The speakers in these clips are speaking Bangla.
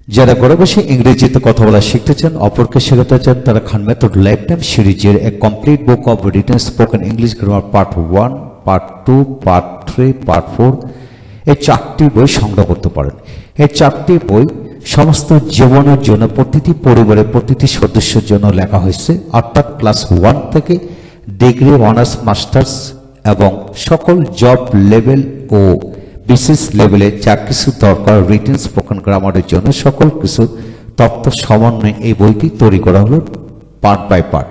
যারা ঘরে বসে ইংরেজিতে কথা বলা শিখতে চান, অপরকে শেখাতে চান, তারা খান মেথড লাইফ টাইম সিরিজের a complete book of written spoken English grammar part 1, part 2, part 3, part 4 এই 4টি বই সংগ্রহ করতে পারেন। এই 4টি বই সমস্ত জীবনের জন্য, প্রতিটি পরিবারের প্রতিটি সদস্যের জন্য লেখা হয়েছে, অর্থাৎ ক্লাস 1 থেকে ডিগ্রি, অনার্স, মাস্টার্স এবং সকল জব লেভেল ও বিশেষ লেভেলে যা কিছু দরকার রিটেন স্পোকেন গ্রামারের জন্য সকল কিছু তথ্য সমন্বয়ে এই বইটি তৈরি করা হলো পার্ট বাই পার্ট।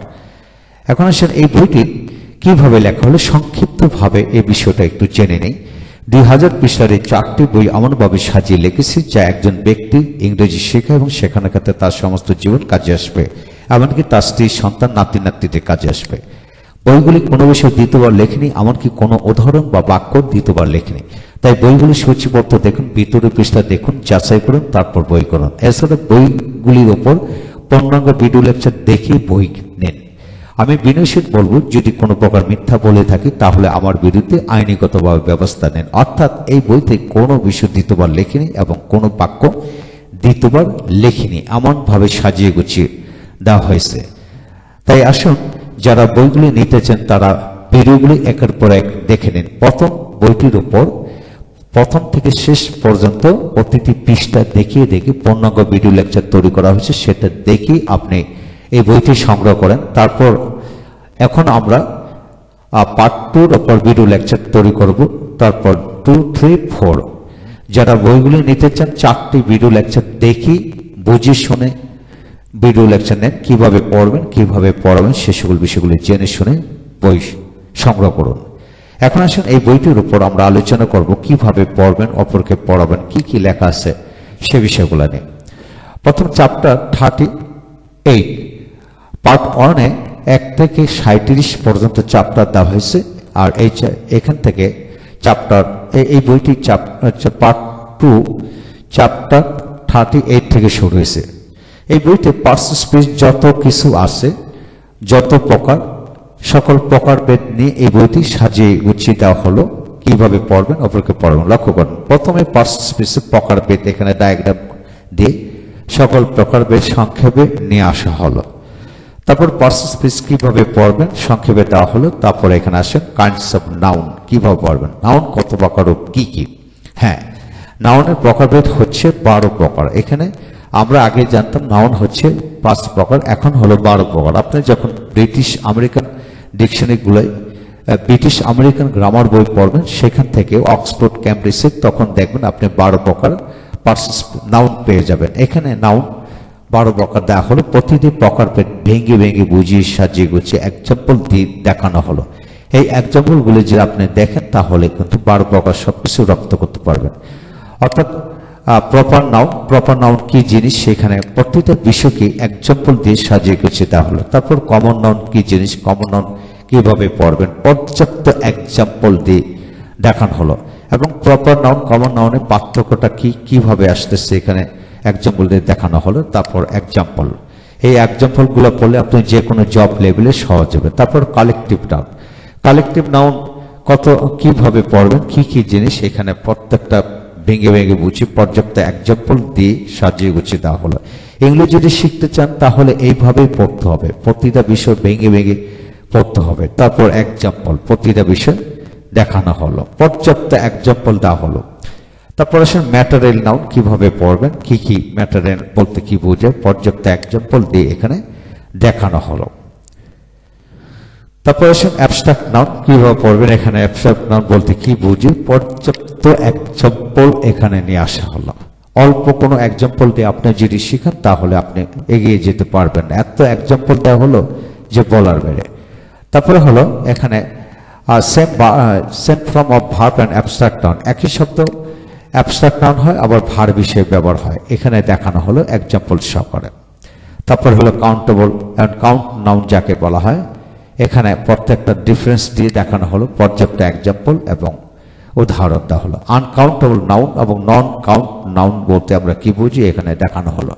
এখন আসেন এই বইটি কিভাবে লেখা হলো সংক্ষিপ্তভাবে এই বিষয়টা একটু জেনে নেই। 2000 পৃষ্ঠার এই 4টি বই এমনভাবে সাজিয়ে লিখেছি যা একজন ব্যক্তি ইংরেজি শেখা এবং শেখানোর ক্ষেত্রে তার সমস্ত জীবন কাজে আসবে, এমনকি তার স্ত্রী, সন্তান, নাতি নাতনিদের কাজে আসবে। বইগুলি কোনো বিষয় দ্বিতীয়বার লেখেনি, এমনকি কোনো উদাহরণ বা বাক্য দ্বিতীয়বার লেখেনি। তাই বইগুলি সূচিপত্র দেখুন, ভিতরের পৃষ্ঠা দেখুন, যাচাই করুন, তারপর বই করুন। এছাড়া বইগুলির ওপর পূর্ণাঙ্গ ভিডিও লেকচার দেখে বই নেন। আমি বিনয়শীল বলবো, যদি কোনো প্রকার মিথ্যা বলে থাকি তাহলে আমার বিরুদ্ধে আইনিগতভাবে ব্যবস্থা নেন। অর্থাৎ এই বইতে কোনো বিষয় দ্বিতীয়বার লেখেনি এবং কোনো বাক্য দ্বিতীয়বার লেখিনি, এমনভাবে সাজিয়ে গুছিয়ে দেওয়া হয়েছে। তাই আসুন, যারা বইগুলি নিতে চান তারা ভিডিওগুলি একের পর এক দেখে নিন। প্রথম বইটির উপর প্রথম থেকে শেষ পর্যন্ত প্রতিটি পৃষ্ঠা দেখিয়ে পূর্ণাঙ্গ ভিডিও লেকচার তৈরি করা হয়েছে, সেটা দেখে আপনি এই বইটি সংগ্রহ করেন। তারপর এখন আমরা পার্ট 2-র উপর ভিডিও লেকচার তৈরি করব। তারপর 2, 3, 4 যারা বইগুলি নিতে চান 4টি ভিডিও লেকচার দেখি বুঝে শুনে ভিডিও লেকচার নেন, কিভাবে পড়বেন, কিভাবে পড়াবেন, সে সকল বিষয়গুলি জেনে শুনে বই সংগ্রহ করুন। এখন আসুন, এই বইটির উপর আমরা আলোচনা করব কিভাবে পড়বেন, অপরকে পড়াবেন, কি কি লেখা আছে সে বিষয়গুলো নিয়ে। প্রথম চ্যাপ্টার 38 পার্ট 1-এ 1 থেকে 37 পর্যন্ত চ্যাপ্টার দেওয়া হয়েছে। আর এখান থেকে চ্যাপ্টার এই বইটি পার্ট 2 চ্যাপ্টার 38 থেকে শুরু হয়েছে। এই বইতে পার্টস স্পিচ যত কিছু আছে, যত প্রকার, সকল প্রকারভেদ নিয়ে এই বইটি সাজিয়ে গুছিয়ে দেওয়া হলো, কিভাবে পড়বেন, অপরকে পড়বেন। লক্ষ্য করুন, প্রথমে পার্টস স্পিচের প্রকারভেদ এখানে ডায়াগ্রাম দিয়ে সকল প্রকারভেদ সংক্ষেপে নিয়ে আসা হলো। তারপর পার্টস স্পিচ কিভাবে পড়বেন সংক্ষেপে দেওয়া হলো। তারপর এখানে আসেন কাইন্ডস অফ নাউন, কিভাবে পড়বেন, নাউন কত প্রকার ও কি কি। হ্যাঁ, নাউনের প্রকারভেদ হচ্ছে 12 প্রকার। এখানে আমরা আগে জানতাম নাউন হচ্ছে 5 প্রকার, এখন হলো 12 প্রকার। আপনি যখন ব্রিটিশ আমেরিকান ডিকশনারিগুলোয় ব্রিটিশ আমেরিকান গ্রামার বই পড়বেন, সেখান থেকে অক্সফোর্ড, ক্যামব্রিজের, তখন দেখবেন আপনি 12 প্রকার পার্টস নাউন পেয়ে যাবেন। এখানে নাউন 12 প্রকার দেওয়া হলো, প্রতিটি প্রকারভেদ ভেঙে ভেঙে বুঝিয়ে সাজিয়ে গুছিয়ে এক্সাম্পল দিয়ে দেখানো হলো। এই এক্সাম্পলগুলি যদি আপনি দেখেন তাহলে কিন্তু 12 প্রকার সবকিছু রপ্ত করতে পারবেন। অর্থাৎ প্রপার নাউন কি জিনিস, সেখানে প্রতিটা বিষয়কে এক্সাম্পল দিয়ে সাজিয়ে গুছিয়ে দেওয়া হলো। তারপর কমন নাউন কি জিনিস, কমন নাউন কিভাবে পড়বেন, পর্যাপ্ত এক্সাম্পল দিয়ে দেখানো হলো। এবং প্রপার নাউন কমন নাউনের পার্থক্যটা কি, কিভাবে আসতেছে, এখানে এক্সাম্পল দিয়ে দেখানো হলো। তারপর এক্সাম্পল, এই এক্সাম্পলগুলো পড়লে আপনি যে কোনো জব লেভেলে সহজ হবে। তারপর কালেকটিভ নাউন, কালেকটিভ নাউন কিভাবে পড়বেন, কি কি জিনিস, এখানে প্রত্যেকটা ভেঙে ভেঙে বুঝি পর্যাপ্ত এক্সাম্পল দিয়ে সাজিয়ে গুছিয়ে দেওয়া হলো। এগুলো যদি শিখতে চান তাহলে এইভাবেই পড়তে হবে, প্রতিটা বিষয় ভেঙে ভেঙে পড়তে হবে। তারপর এক্সাম্পল, প্রতিটা বিষয় দেখানো হলো, পর্যাপ্ত এক্সাম্পল দেওয়া হলো। তারপর আসেন ম্যাটেরিয়াল নাউন, কিভাবে পড়বেন, কি কি ম্যাটেরিয়াল বলতে কি বোঝায়, পর্যাপ্ত এক্সাম্পল দিয়ে এখানে দেখানো হলো। তারপর আসেন অ্যাবস্ট্রাক্ট নাউন, কিভাবে পড়বেন, এখানে অ্যাবস্ট্রাক্ট নাউন বলতে কি বুঝি, পর্যাপ্ত এক্সাম্পল এখানে নিয়ে আসা হলো। অল্প কোনো এক্সাম্পল দিয়ে আপনি যদি শিখেন তাহলে আপনি এগিয়ে যেতে পারবেন, এত এক্সাম্পল দেওয়া হলো যে বলার বেড়ে। তারপরে হলো এখানে same form of verb and abstract noun, একই শব্দ অ্যাবস্ট্রাক্ট নাউন হয় আবার ভার্ব হিসেবে ব্যবহার হয়, এখানে দেখানো হলো এক্সাম্পল সহকারে। তারপর হলো কাউন্টেবল অ্যান্ড কাউন্ট নাউন যাকে বলা হয়, এখানে প্রত্যেকটা ডিফারেন্স দিয়ে দেখানো হলো, পর্যাপ্ত এক্সাম্পল এবং উদাহরণ দেওয়া হলো। আনকাউন্টেবল নাউন এবং নন কাউন্ট নাউন বলতে আমরা কি বুঝি, এখানে দেখানো হলো।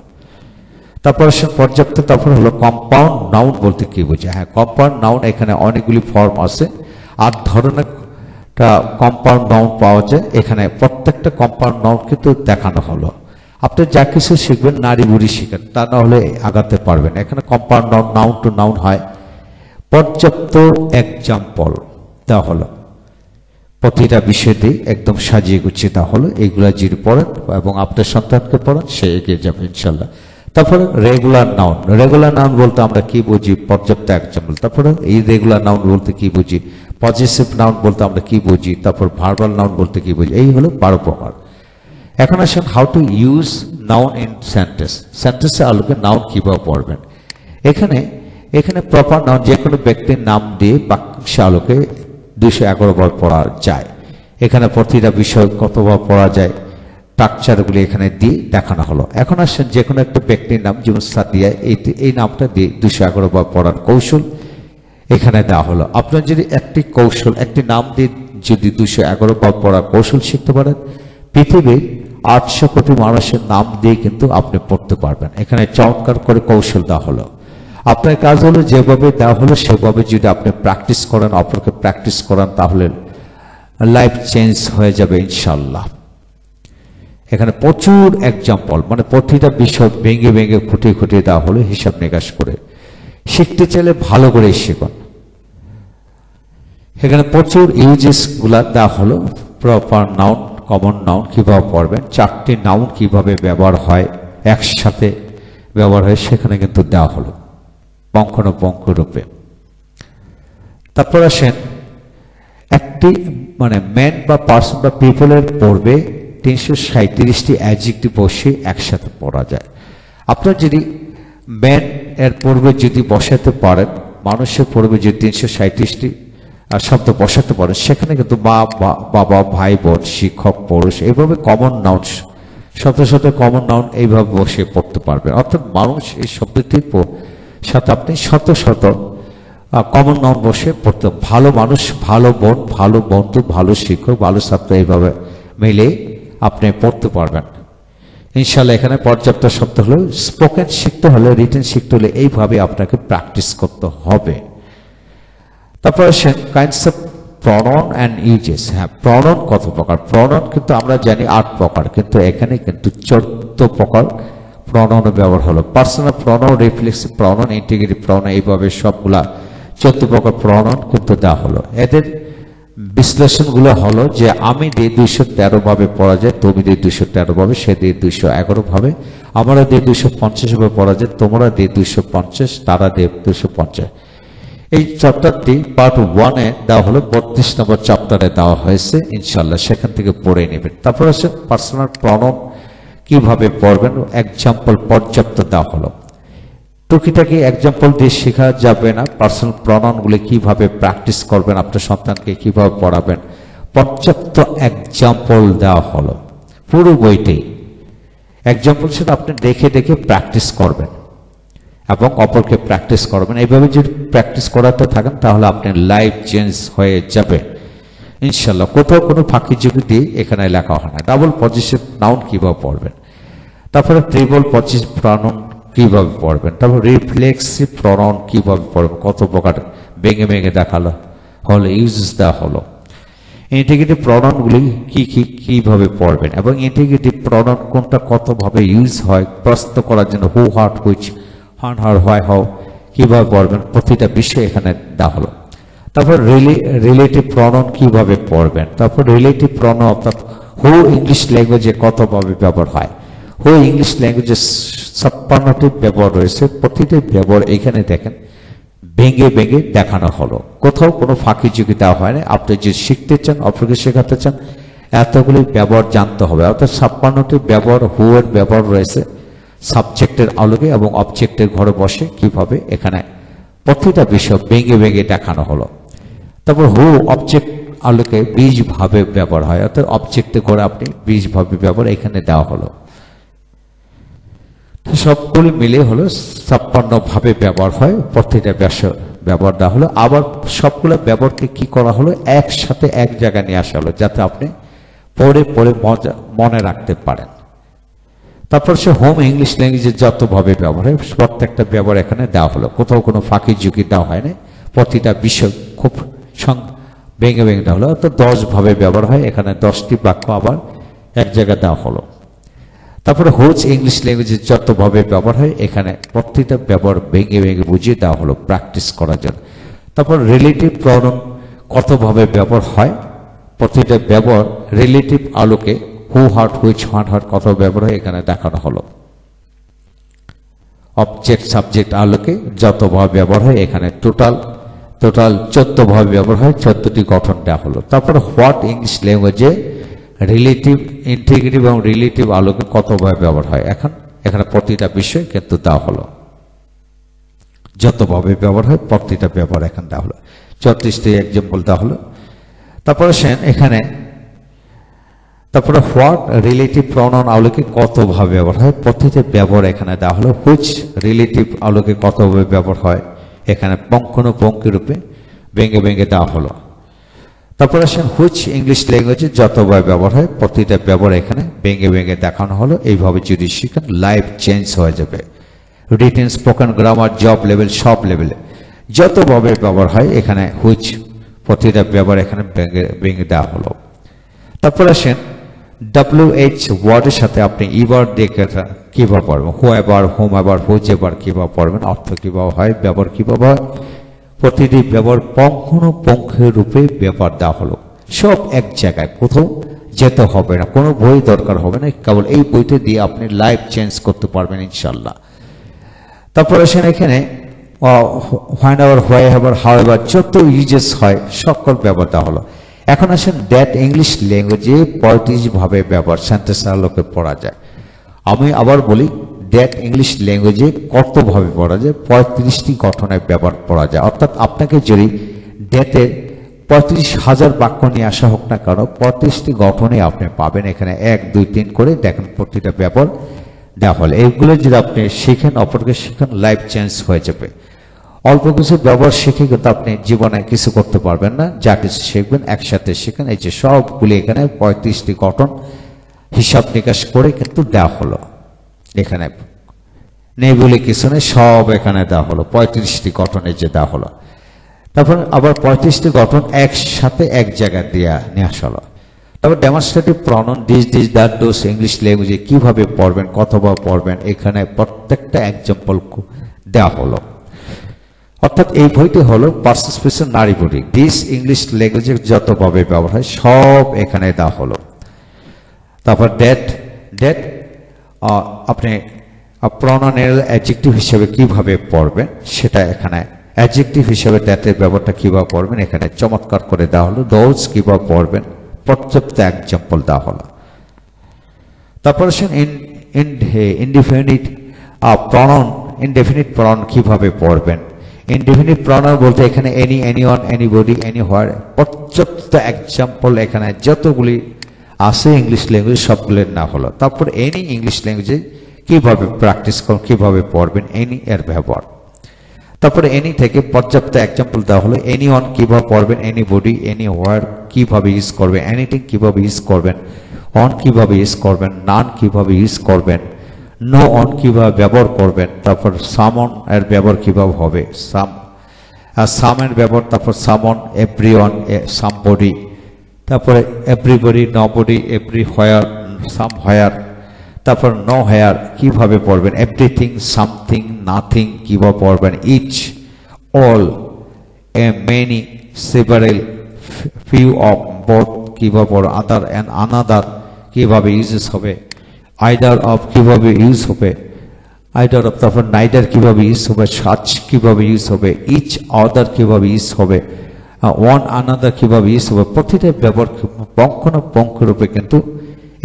তারপর পর্যাপ্ত, তারপর হলো কম্পাউন্ড নাউন বলতে কি বুঝি। হ্যাঁ, কম্পাউন্ড নাউন এখানে অনেকগুলি ফর্ম আছে, 8 ধরনের কম্পাউন্ড নাউন পাওয়া যায়। এখানে প্রত্যেকটা কম্পাউন্ড নাউন কিন্তু দেখানো হলো। আপনি যা কিছু শিখবেন নারী বুড়ি শিখেন, তা না হলে আগাতে পারবেন। এখানে compound noun, noun to noun হয়। পর্যাপ্ত এক্সাম্পল দেওয়া হলো, প্রতিটা বিষয় দিয়ে একদম সাজিয়ে গুছিয়ে দেওয়া হলো। এইগুলা যদি পড়েন এবং আপনার সন্তানকে পড়েন, সে এগিয়ে যাবে ইনশাল্লাহ। তারপরে রেগুলার নাউন, রেগুলার নাউন বলতে আমরা কি বুঝি? পর্যাপ্ত এক্সাম্পল। তারপরে এই রেগুলার নাউন বলতে কি বুঝি? পজিটিভ নাউন বলতে আমরা কি বুঝি? তারপর ভার্বাল নাউন বলতে কি বুঝি? এই হলো 12 প্রকার। এখন আসেন how to use noun in sentence. সেন্টেন্সের আলোকে নাউন কিভাবে পড়বেন। এখানে প্রপার নাউন যে কোনো ব্যক্তির নাম দিয়ে বাক্যাংশের আলোকে 211 বার পড়া যায়। এখানে প্রতিটা বিষয় কতবার পড়া যায় স্ট্রাকচারগুলি এখানে দিয়ে দেখানো হলো। এখন আসেন যে কোনো একটা ব্যক্তির নাম, যেমন সাদিয়া, এই নামটা দিয়ে 211 বার পড়ার কৌশল এখানে দেওয়া হলো। আপনার যদি একটি কৌশল, একটি নাম দিয়ে যদি 211 বার পড়ার কৌশল শিখতে পারেন, পৃথিবীর 800 কোটি মানুষের নাম দিয়ে কিন্তু আপনি পড়তে পারবেন। এখানে চমৎকার করে কৌশল দেওয়া হলো। আপনার কাজ হলো যেভাবে দেওয়া হলো সেভাবে যদি আপনি প্র্যাকটিস করেন, অপরকে প্র্যাকটিস করান, তাহলে লাইফ চেঞ্জ হয়ে যাবে ইনশাল্লাহ। এখানে প্রচুর এক্সাম্পল, মানে প্রতিটা বিষয় ভেঙে ভেঙে খুঁটিয়ে খুঁটিয়ে দেওয়া হলো হিসাব নিকাশ করে। শিখতে চাইলে ভালো করে শিখুন। এখানে প্রচুর ইউজেস গুলা দেওয়া হলো। প্রপার নাউন, কমন নাউন কিভাবে পড়বেন, 4টি নাউন কিভাবে ব্যবহার হয়, একসাথে ব্যবহার হয়, সেখানে কিন্তু দেওয়া হলো পঙ্খানুপঙ্খ রূপে। তারপর আসেন একটি মানে ম্যান বা পার্সন বা পিপলের পড়বে 337টি অ্যাডজেক্টিভ বসে একসাথে পড়া যায়। আপনার যদি ম্যান এর পূর্বে যদি বসাতে পারেন, মানুষের পূর্বে যদি 337টি শব্দ বসাতে পারেন, সেখানে কিন্তু মা, বাবা, ভাই, বোন, শিক্ষক, পুরুষ, এইভাবে কমন নাউন, শত শত কমন নাউন এইভাবে বসে পড়তে পারবেন। অর্থাৎ মানুষ এই শব্দটির সাথে আপনি শত শত কমন নাউন বসে পড়তে, ভালো মানুষ, ভালো বোন, ভালো বন্ধু, ভালো শিক্ষক, ভালো ছাত্র, এইভাবে মিলে আপনি পড়তে পারবেন ইনশাল্লাহ। এখানে পর্যাপ্ত শব্দ হলো। স্পোকেন শিখতে হলে, রিটেন শিখতে হলে এইভাবে আপনাকে প্র্যাকটিস করতে হবে। তারপর আসেন kinds of pronoun and uses. হ্যাঁ, প্রনাউন কত প্রকার? প্রনাউন কিন্তু আমরা জানি 8 প্রকার, কিন্তু এখানে কিন্তু 14 প্রকার প্রনাউন ব্যবহার হলো। Personal pronoun, reflexive pronoun, interrogative pronoun, এইভাবে সবগুলা 14 প্রকার প্রনাউন কিন্তু দেওয়া হলো। এদের বিশ্লেষণগুলো হলো যে আমি দিয়ে 213 ভাবে পড়া যায়, তুমি দিয়ে 213 ভাবে, সে দিয়ে 211 ভাবে, আমরা দিয়ে 250 ভাবে পড়া যায়, তোমরা দিয়ে 250, তারা দিয়ে 250। এই চ্যাপ্টারটি পার্ট 1-এ দেওয়া হলো, 32 নম্বর চ্যাপ্টারে দেওয়া হয়েছে ইনশাল্লাহ, সেখান থেকে পড়ে নেবেন। তারপর আছে পার্সোনাল প্রনাউন কিভাবে পড়বেন, এক্সাম্পল পর্যাপ্ত দেওয়া হলো। টুকিটাকি এক্সাম্পল দিয়ে শেখা যাবে না। পার্সোনাল প্রনাউনগুলি কিভাবে প্র্যাকটিস করবেন, আপনার সন্তানকে কিভাবে পড়াবেন, পর্যাপ্ত এক্সাম্পল দেওয়া হলো পুরো বইতেই। এক্সাম্পল সেটা আপনি দেখে দেখে প্র্যাকটিস করবেন এবং অপরকে প্র্যাকটিস করবেন। এইভাবে যদি প্র্যাকটিস করাতে থাকেন, তাহলে আপনার লাইফ চেঞ্জ হয়ে যাবে ইনশাল্লাহ। কোথাও কোনো ফাঁকি ঝুঁকি দিয়ে এখানে লেখা হয় না। ডাবল পজিটিভ নাউন কিভাবে পড়বেন, তারপরে ট্রিপল পজিটিভ প্রনাউন কিভাবে পড়বেন, তারপর রিফ্লেক্সিভ প্রনাউন কিভাবে পড়বেন, কত প্রকার ভেঙে ভেঙে দেখালো হলো, ইউজেস দেওয়া হলো। ইন্টিগ্রেটিভ প্রনাউনগুলি কিভাবে পড়বেন এবং ইন্টিগ্রেটিভ প্রনাউন কোনটা কতভাবে ইউজ হয় প্রশ্ন করার জন্য, who, what, which, when, her, why, how কিভাবে পড়বেন, প্রতিটা বিষয় এখানে দেওয়া হলো। তারপর রিলেটিভ প্রনাউন কিভাবে পড়বেন, তারপর রিলেটিভ প্রনাউন অর্থাৎ হু ইংলিশ ল্যাঙ্গুয়েজে কতভাবে ব্যবহার হয়। হু ইংলিশ ল্যাঙ্গুয়েজে 56টি ব্যবহার রয়েছে, প্রতিটি ব্যবহার এখানে দেখেন ভেঙে ভেঙে দেখানো হলো, কোথাও কোনো ফাঁকি ঝুঁকি দেওয়া হয় না। আপনি যদি শিখতে চান, অপরকে শেখাতে চান, এতগুলি ব্যবহার জানতে হবে। অর্থাৎ 56টি ব্যবহার, হু এর ব্যবহার রয়েছে সাবজেক্টের আলোকে এবং অবজেক্টের ঘরে বসে কিভাবে এখানে প্রতিটা বিষয় ভেঙে ভেঙে দেখানো হলো। তারপর হু অবজেক্ট আলোকে 20 ভাবে ব্যবহার হয়, অর্থাৎ অবজেক্টের ঘরে আপনি 20 ভাবে ব্যবহার এখানে দেওয়া হলো। সবগুলি মিলে হলো 56 ভাবে ব্যবহার হয়, প্রতিটা ব্যবহার দেওয়া হলো। আবার সবগুলো ব্যবহারকে কি করা হলো, একসাথে এক জায়গায় নিয়ে আসা হলো, যাতে আপনি পড়ে পড়ে মনে রাখতে পারেন। তারপর সে হোম ইংলিশ ল্যাঙ্গুয়েজে যতভাবে ব্যবহার হয়, প্রত্যেকটা ব্যবহার এখানে দেওয়া হলো, কোথাও কোনো ফাঁকি ঝুঁকি দেওয়া হয় না। প্রতিটা বিষয় খুব ভেঙে ভেঙে দেওয়া হলো, অর্থাৎ 10 ভাবে ব্যবহার হয়, এখানে 10টি বাক্য আবার এক জায়গায় দেওয়া হলো। তারপরে হুইচ ইংলিশ ল্যাঙ্গুয়েজে যতভাবে ব্যবহার হয় এখানে প্রত্যেকটা ব্যবহার ভেঙে ভেঙে বুঝিয়ে দেওয়া হলো প্র্যাকটিস করার জন্য। তারপর রিলেটিভ প্রনাউন কতভাবে ব্যবহার হয়, প্রতিটা ব্যবহার রিলেটিভ আলোকে হু হার্ট হুইচ হার্ট হার্ট কত ব্যবহার হয় এখানে দেখানো হলো। অবজেক্ট সাবজেক্ট আলোকে যতভাবে ব্যবহার হয় এখানে টোটাল 14 ভাবে ব্যবহার হয়, 14টি গঠন দেওয়া হলো। তারপর হোয়াট ইংলিশ ল্যাঙ্গুয়েজে রিলেটিভ ইন্টিগ্রেটিভ এবং রিলেটিভ আলোকে কতভাবে ব্যবহার হয় এখানে প্রতিটা বিষয় কিন্তু দেওয়া হলো, যতভাবে ব্যবহার হয় প্রতিটা ব্যবহার এখানে দেওয়া হলো, 34টি এক্সাম্পল দেওয়া হলো। তারপরে তারপরে হোয়াট রিলেটিভ প্রনাউন আলোকে কতভাবে ব্যবহার হয় প্রতিটা ব্যবহার এখানে দেওয়া হলো। হুইচ রিলেটিভ আলোকে কতভাবে ব্যবহার হয় এখানে পঙ্খানুপঙ্খি রূপে ভেঙে ভেঙে দেওয়া হলো। তারপরে হুইচ ইংলিশ ল্যাঙ্গুয়েজে যতভাবে ব্যবহার হয় প্রতিটা ব্যবহার এখানে ভেঙে ভেঙে দেখানো হলো। এইভাবে যদি শিখেন লাইফ চেঞ্জ হয়ে যাবে। Written spoken grammar job level সব লেভেলে যতভাবে ব্যবহার হয় এখানে হুইচ প্রতিটা ব্যবহার এখানে ভেঙে দেওয়া হলো। তারপর WH ওয়ার্ডের সাথে আপনি ইভার দেখে কিভাবে পড়বেন, হু ever home ever which ever কিভাবে পড়বেন, অর্থ কিভাবে হয়, ব্যবহার কিভাবে হয়, প্রতিটি ব্যবহার পঙ্খানুপুঙ্খের রূপে ব্যাপার দেওয়া হলো। সব এক জায়গায়, কোথাও যেতে হবে না, কোনো বই দরকার হবে না, কেবল এই বইতে দিয়ে আপনি লাইফ চেঞ্জ করতে পারবেন ইনশাল্লাহ। তারপর এখানে when ever why ever how ever যত ইউজেস হয় সকল ব্যবহার দেওয়া হলো। এখন দ্যাট ইংলিশ ল্যাঙ্গুয়েজে 35 ভাবে ব্যবহার সেন্টেন্স আলোকে পড়া যায়। আমি আবার বলি, দ্যাট ইংলিশ ল্যাঙ্গুয়েজে কতভাবে পড়া যায়, 35টি গঠনের ব্যবহার পড়া যায়। অর্থাৎ আপনাকে যদি দ্যাটের 35,000 বাক্য নিয়ে আসা হোক না কেন 35টি গঠনে আপনি পাবেন। এখানে 1 2 3 করে দেখেন প্রতিটা ব্যবহার দেওয়া হলে। এইগুলো যদি আপনি শিখেন, অপরকে শিখেন, লাইফ চেঞ্জ হয়ে যাবে। অল্প কিছু ব্যবহার শিখে কিন্তু আপনি জীবনে কিছু করতে পারবেন না, যা কিছু শিখবেন একসাথে শিখেন। এই যে সবগুলি এখানে 35টি গঠন হিসাব নিকাশ করে কিন্তু দেওয়া হলো। এখানে নেই বলে কিছু নেই, সব এখানে দেওয়া হলো 35টি গঠনে যে দেওয়া হলো। তারপর আবার 35টি গঠন একসাথে এক জায়গায় নিয়ে আসা হলো। তারপর demonstrative pronoun this that those English ল্যাঙ্গুয়েজে কিভাবে পড়বেন, কতবার পড়বেন, এখানে প্রত্যেকটা এক্সাম্পল দেওয়া হলো। অর্থাৎ এই বইটি হলো পার্টিসিপেশন নারী বডি। দিস ইংলিশ ল্যাঙ্গুয়েজে যতভাবে ব্যবহার হয় সব এখানে দেওয়া হলো। তারপর দ্যাট আপনি প্রনাউনের অ্যাডজেক্টিভ হিসেবে কিভাবে পড়বেন সেটা এখানে, অ্যাডজেক্টিভ হিসেবে দ্যাটের ব্যবহারটা কিভাবে পড়বেন এখানে চমৎকার করে দেওয়া হলো। দোজ কিভাবে পড়বেন পর্যাপ্ত এক্সাম্পল দেওয়া হলো। তারপর ইনডেফিনিট প্রনাউন কিভাবে পড়বেন। ইনডেফিনিট প্রনাউন বলতে এখানে এনি, এনিওয়ান, এনিবডি, এনিহোয়ার পর্যাপ্ত এক্সাম্পল এখানে যতগুলি আছে ইংলিশ ল্যাঙ্গুয়েজ সবগুলোর না হলো। তারপর এনি ইংলিশ ল্যাঙ্গুয়েজে কিভাবে প্র্যাকটিস করুন, কিভাবে পড়বেন, এনি এর ব্যবহার। তারপরে এনি থেকে পর্যাপ্ত এক্সাম্পল দেওয়া হলো। এনিওয়ান কিভাবে পড়বেন, এনিবডি, এনিহোয়ার কিভাবে ইউজ করবেন, এনিথিং কিভাবে ইউজ করবেন, অন কিভাবে ইউজ করবেন, নান কিভাবে ইউজ করবেন, নো অন কিভাবে ব্যবহার করবেন। তারপর সামন এর ব্যবহার কিভাবে হবে, সাম এর ব্যবহার। তারপর সামন, এভরিওয়ান, সামবডি, তারপরে এভরিবডি, নবডি, এভরি হোয়ার, সাম হোয়ার। তারপর নো হেয়ার কিভাবে পড়বেন, এভরিথিং, সামথিং, নাথিং কিভাবে পড়বেন, each, all, many, several, few of, both কিভাবে পড়বেন, আদার অ্যান্ড আনাদার কিভাবে ইউজেস হবে, আইদার অফ কিভাবে ইউজ হবে, আইদার অফ। তারপর নাইদার কিভাবে ইউজ হবে, সাচ কিভাবে ইউজ হবে, ইচ আদার কিভাবে ইউজ হবে, ওয়ান আনাদার কিভাবে ইউজ হবে। প্রতিটা ব্যবহার পঙ্খানুপুঙ্খ রূপে কিন্তু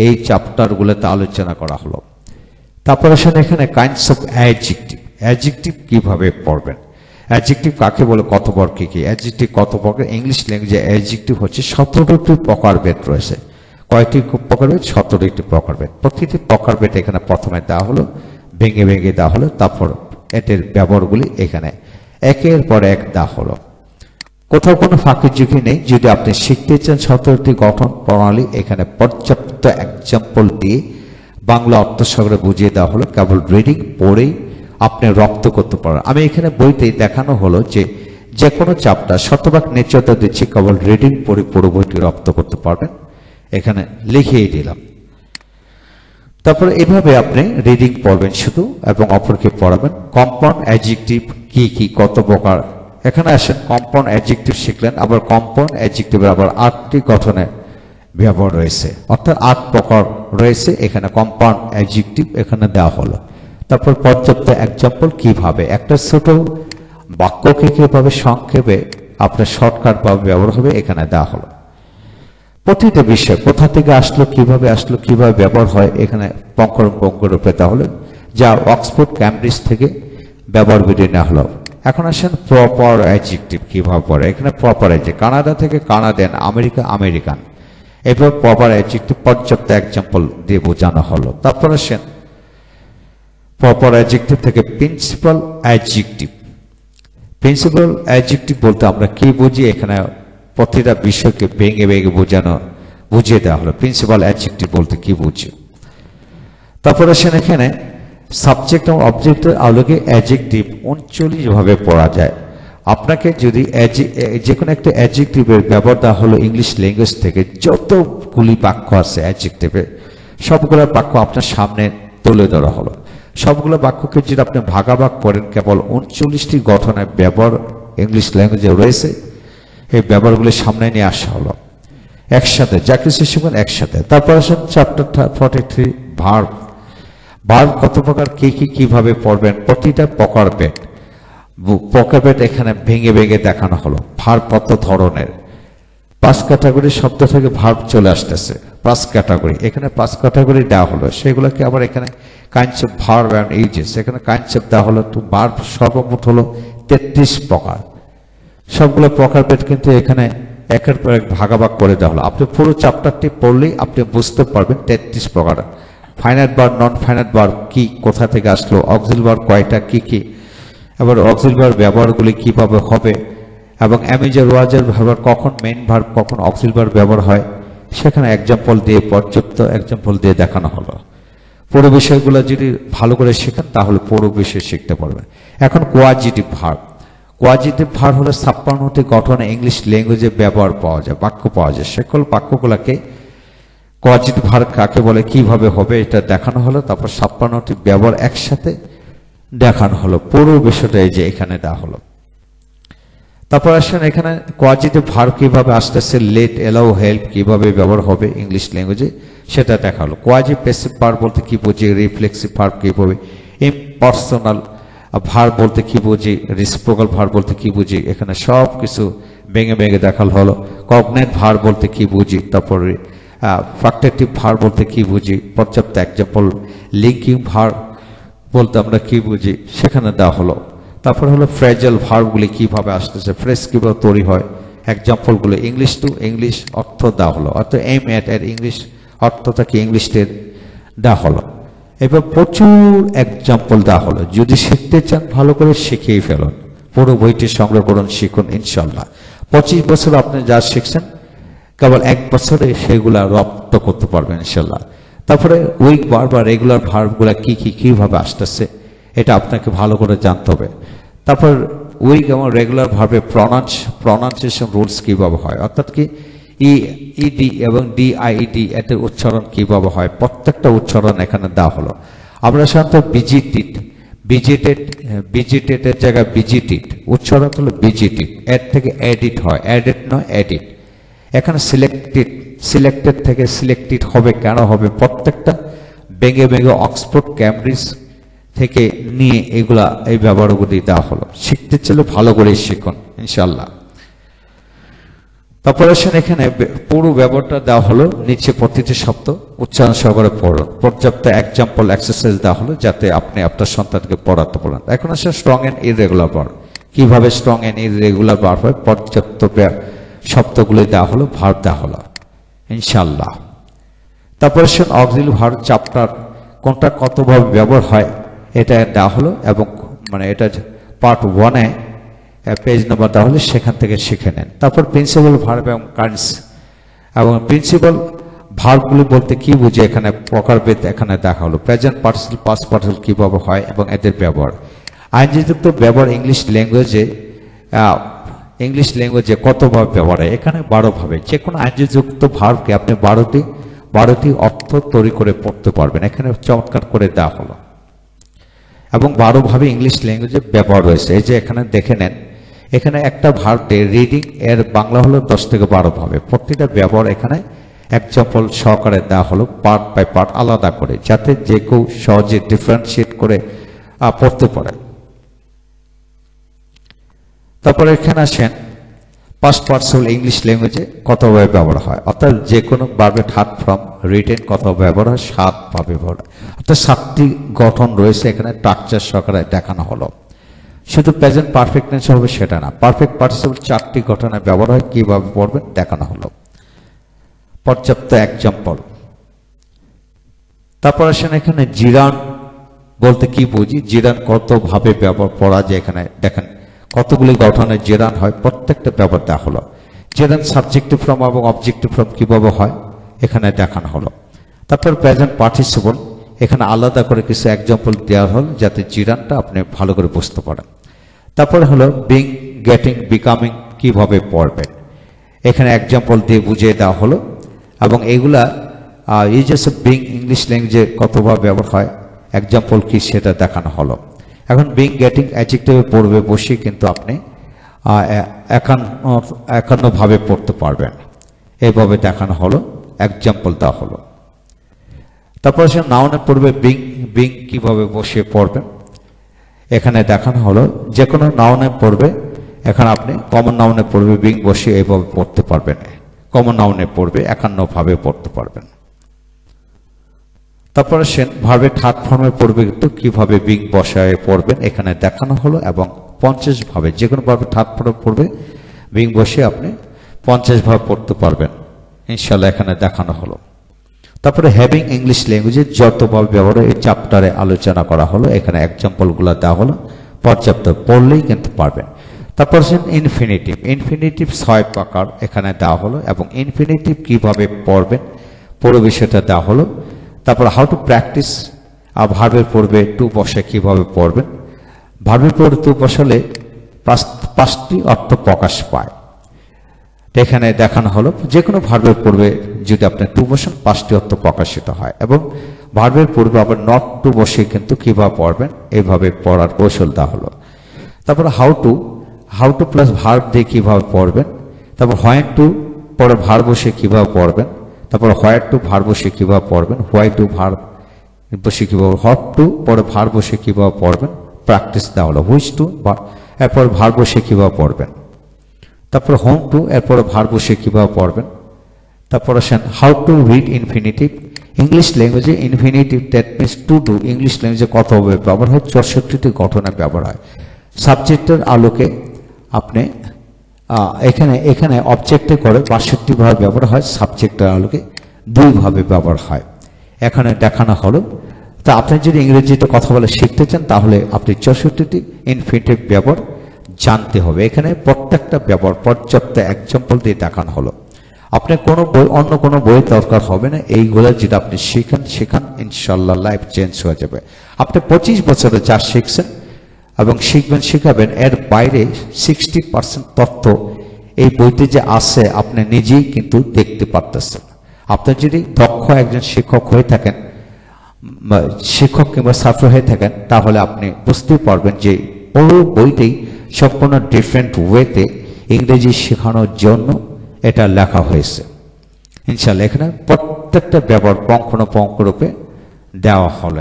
এই চ্যাপ্টারগুলোতে আলোচনা করা হলো। তারপরে এখানে কাইন্ডস অফ অ্যাডজেক্টিভ কিভাবে পড়বেন। অ্যাডজেক্টিভ কাকে বলে, কত প্রকার, কি অ্যাডজেক্টিভ কত প্রকার। ইংলিশ ল্যাঙ্গুয়েজে অ্যাডজেক্টিভ হচ্ছে 17টি প্রকারভেদ রয়েছে। কয়টি প্রকারভেদ, 17টি প্রকারভেদ। প্রতিটি প্রকারভেদ এখানে প্রথমে দেওয়া হলো, ভেঙে ভেঙে দেওয়া হলো। তারপর এদের ব্যবহারগুলি এখানে একের পর এক দেওয়া হলো। কোথাও কোনো ফাঁকি ঝুঁকি নেই। যদি আপনি শিখতে চান 17টি গঠন প্রণালী এখানে পর্যাপ্ত এক্সাম্পল দিয়ে বাংলা অর্থসাগরে বুঝিয়ে দেওয়া হলো। কেবল রিডিং পড়েই আপনি রপ্ত করতে পারেন। আমি এখানে বইতে দেখানো হলো যে কোনো চ্যাপ্টার শতভাগ নিশ্চয়তা দিচ্ছি, কেবল রিডিং পড়ে পুরো বইটি রপ্ত করতে পারবেন। এখানে লিখিয়ে দিলাম। তারপরে এভাবে আপনি রিডিং পড়বেন শুধু এবং অপরকে পড়াবেন। কম্পাউন্ড অ্যাডজেক্টিভ কি কি কত প্রকার, এখানে আসেন কম্পাউন্ড অ্যাডজেক্টিভ শিখলেন, আবার কম্পাউন্ড অ্যাডজেক্টিভের আবার 8টি গঠনে ব্যবহার রয়েছে, অর্থাৎ 8 প্রকার রয়েছে এখানে কম্পাউন্ড অ্যাডজেক্টিভ এখানে দেওয়া হলো। তারপর পর্যাপ্ত এক্সাম্পল কিভাবে একটা ছোট বাক্যকে কিভাবে সংক্ষেপে আপনার শর্টকাট ভাবে ব্যবহার হবে এখানে দেওয়া হলো। প্রতিটা বিষয় কোথা থেকে আসলো কিভাবে ব্যবহার হয় এখানে পঙ্করূপে দেওয়া হলো, যা অক্সফোর্ড ক্যামব্রিজ থেকে ব্যবহার ভিডিও নেওয়া হলো। এখন আসেন প্রপার অ্যাডজেক্টিভ কিভাবে পড়ে, এখানে প্রপার অ্যাডজেক্টিভ কানাডা থেকে কানাডিয়ান, আমেরিকা আমেরিকান, এভাবে প্রপার অ্যাডজেক্টিভ পর্যাপ্ত এক্সাম্পল দিয়ে বোঝানো হলো। তারপর আসেন প্রপার অ্যাডজেক্টিভ থেকে প্রিন্সিপাল অ্যাডজেক্টিভ। প্রিন্সিপাল অ্যাডজেক্টিভ বলতে আমরা কি বুঝি, এখানে প্রতিটা বিষয়কে ভেঙে বুঝিয়ে দেওয়া হলো প্রিন্সিপাল অ্যাডজেক্টিভ বলতে কি বুঝি। তারপর আসেন এখানে সাবজেক্ট এবং অবজেক্টের আলোকে অ্যাডজেক্টিভ 39 ভাবে পড়া যায়। আপনাকে যদি যে কোনো একটা অ্যাডজেক্টিভের ব্যবহার দেওয়া হলো ইংলিশ ল্যাঙ্গুয়েজ থেকে, যতগুলি বাক্য আছে অ্যাডজেক্টিভে সবগুলো বাক্য আপনার সামনে তুলে ধরা হলো। সবগুলো বাক্যকে যদি আপনি ভাগাভাগ করেন, কেবল 39টি গঠনের ব্যবহার ইংলিশ ল্যাঙ্গুয়েজে রয়েছে, এই ব্যবহারগুলি সামনে নিয়ে আসা হলো একসাথে, যা কিছু শিখবেন একসাথে। তারপর আসেন চ্যাপ্টার 43 ভার্ব। ভার্ব কত প্রকার কিভাবে পড়বেন, প্রতিটা প্রকারভেদ এখানে ভেঙে দেখানো হলো। ভার্ব কত ধরনের, 5 ক্যাটাগরি শব্দ থেকে ভার্ব চলে আসতেছে, 5 ক্যাটাগরি, এখানে 5 ক্যাটাগরি দেওয়া হলো। সেগুলোকে আবার এখানে kinds of verb and uses, এখানে কাইন্ডস অফ দেওয়া হলো। তো ভার্ব সর্বমোট হলো 33 প্রকার। সবগুলো প্রকারভেদ কিন্তু এখানে একের পর এক ভাগাভাগ করে দেওয়া হলো। আপনি পুরো চ্যাপ্টারটি পড়লেই আপনি বুঝতে পারবেন 33 প্রকার। Finite verb, non finite verb কি, কোথা থেকে আসলো, অক্সিলারি ভার্ব কয়টা কি, এবার অক্সিলারি ভার্ব ব্যবহারগুলি কিভাবে হবে, এবং অ্যামিজার ওয়াজের ব্যবহার কখন মেইন ভার্ব কখন অক্সিলারি ভার্ব ব্যবহার হয়, সেখানে এক্সাম্পল দিয়ে পর্যাপ্ত এক্সাম্পল দিয়ে দেখানো হলো। পুরো বিষয়গুলো যদি ভালো করে শেখেন তাহলে পুরো বিষয় শিখতে পারবেন। এখন কোয়াজিটিভ ভার্ব। কোয়াজিটিভ ভার্ব হলো 56টি গঠনে ইংলিশ ল্যাঙ্গুয়েজে ব্যবহার পাওয়া যায়, বাক্য পাওয়া যায়। সকল বাক্যগুলোকে কোয়াজিটিভ ভার্ব কাকে বলে কিভাবে হবে এটা দেখানো হলো। তারপর 56টি ব্যবহার একসাথে দেখানো হলো, পুরো বিষয়টা এই যে এখানে দেওয়া হলো। তারপর আসেন এখানে কোয়াজিটিভ ভার্ব কিভাবে আসতেছে, লেট, এলাও, হেল্প কিভাবে ব্যবহার হবে ইংলিশ ল্যাঙ্গুয়েজে সেটা দেখা হলো। কোয়াজিটিভ ভার্ব বলতে কি বুঝি, রিফ্লেক্সিভ ভার্ব কিভাবে, ইম্পার্সোনাল ভার্ব বলতে কি বুঝি, রেসিপ্রোকাল ভার্ব বলতে কি বুঝি, এখানে সব কিছু ভেঙে দেখানো হলো। কগনেট ভার্ব বলতে কি বুঝি, তারপরে ফ্যাক্টেটিভ ভার্ব বলতে কি বুঝি, পর্যাপ্ত এক্সাম্পল, লিঙ্কিং ভার্ব বলতে আমরা কি বুঝি সেখানে দেওয়া হলো। তারপর হলো ফ্রেজাল ভার্বগুলি কিভাবে আসতেছে, ফ্রেজ কিভাবে তৈরি হয়, এক্সাম্পলগুলো ইংলিশ টু ইংলিশ অর্থ দেওয়া হলো, অর্থাৎ এম এট এর ইংলিশ অর্থটা কি ইংলিশে দেওয়া হলো। এবার প্রচুর এক্সাম্পল দেওয়া হলো। যদি শিখতে চান ভালো করে শিখিয়ে ফেলুন, পুরো বইটি সংগ্রহ করুন, শিখুন ইনশাল্লাহ। 25 বছর আপনি যা শিখছেন কেবল 1 বছরে সেগুলা রপ্ত করতে পারবেন ইনশাল্লাহ। তারপরে উইক ভার্ব বা রেগুলার ভার্বগুলা কিভাবে আসতেছে এটা আপনাকে ভালো করে জানতে হবে। তারপর উইক এবং রেগুলার ভার্বে প্রনাউন্সিয়েশন রুলস কিভাবে হয়, অর্থাৎ কি ইডি এবং ডিআইডি এর উচ্চারণ কিভাবে হয়, প্রত্যেকটা উচ্চারণ এখানে দেওয়া হলো। আমরা সাধারণত বিজিটেটের জায়গায় বিজিটিট উচ্চারণ হলো বিজিটিট, এর থেকে এডিট হয়, এডিট নয় এডিট। এখানে সিলেক্টেড থেকে সিলেক্টেড হবে, কেন হবে, প্রত্যেকটা ভেঙে অক্সফোর্ড ক্যামব্রিজ থেকে নিয়ে এগুলা এই ব্যবহারগুলি দেওয়া হলো। শিখতে চাইলে ভালো করে শিখুন ইনশাল্লাহ। তারপর আসেন এখানে পুরো ব্যবহারটা দেওয়া হলো, নিচে প্রতিটি শব্দ উচ্চারণ সহকারে পড়ুন, পর্যাপ্ত এক্সাম্পল এক্সারসাইজ দেওয়া হলো যাতে আপনি আপনার সন্তানকে পড়াতে পারেন। এখন আসেন স্ট্রং এন্ড ইররেগুলার ভার্ব, কিভাবে স্ট্রং এন্ড ইররেগুলার ভার্ব হয়, পর্যাপ্ত শব্দগুলি দেওয়া হলো, ভার্ব দেওয়া হলো ইনশাল্লাহ। তারপর আসেন অক্সিলারি ভার্ব চ্যাপ্টার কোনটা কতভাবে ব্যবহার হয় এটা দেওয়া হলো, এবং মানে এটা পার্ট 1-এ পেজ নাম্বার দেওয়া হলে সেখান থেকে শিখে নেন। তারপর প্রিন্সিপাল ভার্ব এবং কাইন্ডস, এবং প্রিন্সিপাল ভার্বগুলি বলতে কি বুঝে এখানে প্রকারভেদ এখানে দেখা হলো। প্রেজেন্ট পার্টিসিপল, পাস্ট পার্টিসিপল কিভাবে হয় এবং এদের ব্যবহার। আইনযুক্ত ব্যবহার ইংলিশ ল্যাঙ্গুয়েজে কতভাবে ব্যবহার হয়, এখানে 12 ভাবে। যে কোনো আইনযুক্ত ভার্বকে আপনি 12টি 12টি অর্থ তৈরি করে পড়তে পারবেন। এখানে চমৎকার করে দেওয়া হলো এবং 12 ভাবে ইংলিশ ল্যাঙ্গুয়েজে ব্যবহার রয়েছে। এই যে এখানে দেখে নেন, এখানে একটা ভার্বে রিডিং এর বাংলা হলো 10 থেকে 12 ভাবে। প্রতিটা ব্যবহার এখানে এক্সাম্পল সহকারে দেওয়া হলো, পার্ট বাই পার্ট আলাদা করে, যাতে যে কেউ সহজে ডিফারেন্সিয়েট করে পড়তে পারে। তারপরে এখানে আসেন পাস্ট পার্টিসিপল ইংলিশ ল্যাঙ্গুয়েজে কতভাবে ব্যবহার হয়, অর্থাৎ যে কোনো ভার্বের থার্ড ফর্ম রিটেন কত ব্যবহার হয়, 7 ভাবে ব্যবহার হয়। অর্থাৎ 7টি গঠন রয়েছে এখানে স্ট্রাকচার সহকারে দেখানো হলো। শুধু প্রেজেন্ট পারফেক্ট টেন্স হবে সেটা না, পারফেক্ট পার্টিসিপল 4টি গঠনে ব্যবহার হয়, কিভাবে পড়বেন দেখানো হলো। পর্যাপ্ত এক্সাম্পল। তারপর আসেন এখানে জিরান বলতে কি বুঝি, জিরান কত ভাবে ব্যবহার করা যায়, এখানে দেখেন কতগুলি গঠনে জিরান হয়, প্রত্যেকটা ব্যবহার দেওয়া হলো। জিরান সাবজেক্টিভ ফর্ম এবং অবজেক্টিভ ফর্ম কিভাবে হয় এখানে দেখানো হলো। তারপর প্রেজেন্ট পার্টিসিপল, এখানে আলাদা করে কিছু এক্সাম্পল দেওয়া হল যাতে জিরানটা আপনি ভালো করে বুঝতে পারেন। তারপরে হলো বিং, গেটিং, বিকামিং কিভাবে পড়বেন, এখানে এক্সাম্পল দিয়ে বুঝিয়ে দেওয়া হলো এবং এইগুলা এই যে বিং ইংলিশ ল্যাঙ্গুয়েজে কতভাবে ব্যবহার হয়, এক্সাম্পল কি সেটা দেখানো হলো। এখন বিং, গেটিং অ্যাডজেক্টিভে পড়বে বসে কিন্তু আপনি 51 ভাবে পড়তে পারবেন, এইভাবে দেখানো হলো, এক্সাম্পল দেওয়া হলো। তারপর সে নাউনে পড়বে বিং, বিং কিভাবে বসে পড়বেন এখানে দেখানো হলো। যে কোনো নাউনে পড়বে, এখানে আপনি কমন নাউনে পড়বে বিং বসে এইভাবে পড়তে পারবেন, কমন নাউনে পড়বে 51 ভাবে পড়তে পারবেন। তারপরে সে ভার্বের থার্ড ফর্মে পড়বে কিন্তু কিভাবে বিং বসায় পড়বেন এখানে দেখানো হলো এবং 50 ভাবে, যে কোনো ভার্বের থার্ড ফর্মে পড়বে বিং বসে আপনি 50 ভাবে পড়তে পারবেন ইনশাল্লাহ, এখানে দেখানো হলো। তারপরে হ্যাভিং ইংলিশ ল্যাঙ্গুয়েজের যতভাবে ব্যবহার এই চ্যাপ্টারে আলোচনা করা হলো, এখানে এক্সাম্পলগুলো দেওয়া হলো, পর্যাপ্ত পড়লেই কিন্তু পারবেন। তারপর ইনফিনিটিভ, ইনফিনিটিভ 6 প্রকার এখানে দেওয়া হলো এবং ইনফিনিটিভ কিভাবে পড়বেন পুরো বিষয়টা দেওয়া হলো। তারপর হাউ টু প্র্যাকটিস, ভার্বের পড়বে টু বসে কিভাবে পড়বেন, ভার্বের পড়বে টু বসালে 5টি অর্থ প্রকাশ পায়, এখানে দেখানো হলো। যে কোনো ভার্বের পূর্বে যদি আপনি টু বসেন 5টি অর্থ প্রকাশিত হয় এবং ভার্বের পূর্বে আবার নট টু বসে কিন্তু কিভাবে পড়বেন এইভাবে পড়ার কৌশল দেওয়া হলো। তারপর হাউ টু প্লাস ভার্ব দিয়ে কিভাবে পড়বেন, তারপর হোয়েন টু পরে ভার্ব বসে কিভাবে পড়বেন, তারপর হোয়ার টু ভার্ব বসে কিভাবে পড়বেন, হোয়াই টু ভার্ব বসে কিভাবে, হট টু পরে ভার্ব বসে কিভাবে পড়বেন, প্র্যাকটিস দেওয়া হলো। হুইচ টু এরপর ভার্ব বসে কিভাবে পড়বেন, তারপর হোম টু এরপরে ভার্ব বসে কিভাবে পড়বেন। তারপর আসেন how to read infinitive, English ল্যাঙ্গুয়েজে infinitive that means to do English ল্যাঙ্গুয়েজে কতভাবে ব্যবহার হয়, 64টি গঠনে ব্যবহার হয়। সাবজেক্টের আলোকে আপনি এখানে অবজেক্টে করে 62 ভাবে ব্যবহার হয়, সাবজেক্টের আলোকে 2 ভাবে ব্যবহার হয় এখানে দেখানো হলো। তা আপনি যদি ইংরেজিতে কথা বলে শিখতে চান তাহলে আপনি 64টি ইনফিনিটিভ ব্যবহার জানতে হবে। এখানে প্রত্যেকটা ব্যবহার পর্যাপ্ত এক্সাম্পল দিয়ে দেখানো হলো। আপনি কোনো বই, অন্য কোনো বই দরকার হবে না, এইগুলো যেটা আপনি শিখান ইনশাল্লাহ লাইফ চেঞ্জ হয়ে যাবে। আপনি 25 বছরে যা শিখছেন এবং শিখাবেন, এর বাইরে 60% তথ্য এই বইতে যে আছে আপনি নিজেই কিন্তু দেখতে পারতেছেন। আপনি যদি দক্ষ একজন শিক্ষক হয়ে থাকেন, শিক্ষক কিংবা ছাত্র হয়ে থাকেন, তাহলে আপনি বুঝতে পারবেন যে পুরো বইতেই সম্পূর্ণ ডিফারেন্ট ওয়েতে ইংরেজি শেখানোর জন্য এটা লেখা হয়েছে ইনশাল্লাহ। এখানে প্রত্যেকটা ব্যবহার পঙ্খানুপঙ্খ রূপে দেওয়া হলো।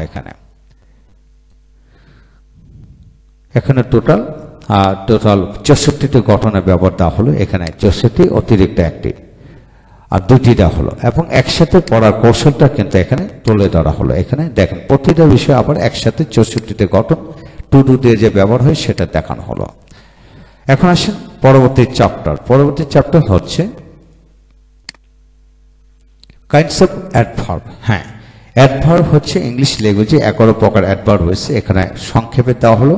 এখানে টোটাল 64টি গঠনের ব্যবহার দেওয়া হলো, এখানে 64 অতিরিক্ত একটি আর 2টি দেওয়া হলো এবং একসাথে পড়ার কৌশলটা কিন্তু এখানে তুলে ধরা হলো। এখানে দেখেন প্রতিটা বিষয় আবার একসাথে 64টি গঠন টু ডু দিয়ে যে ব্যবহার হয় সেটা দেখানো হলো। এখন আসেন পরবর্তী চ্যাপ্টার হচ্ছে কাইন্ডস অফ অ্যাডভার্ব। হ্যাঁ, অ্যাডভার্ব হচ্ছে ইংলিশ ল্যাঙ্গুয়েজে 11 প্রকার অ্যাডভার্ব রয়েছে, এখানে সংক্ষেপে দেওয়া হলো।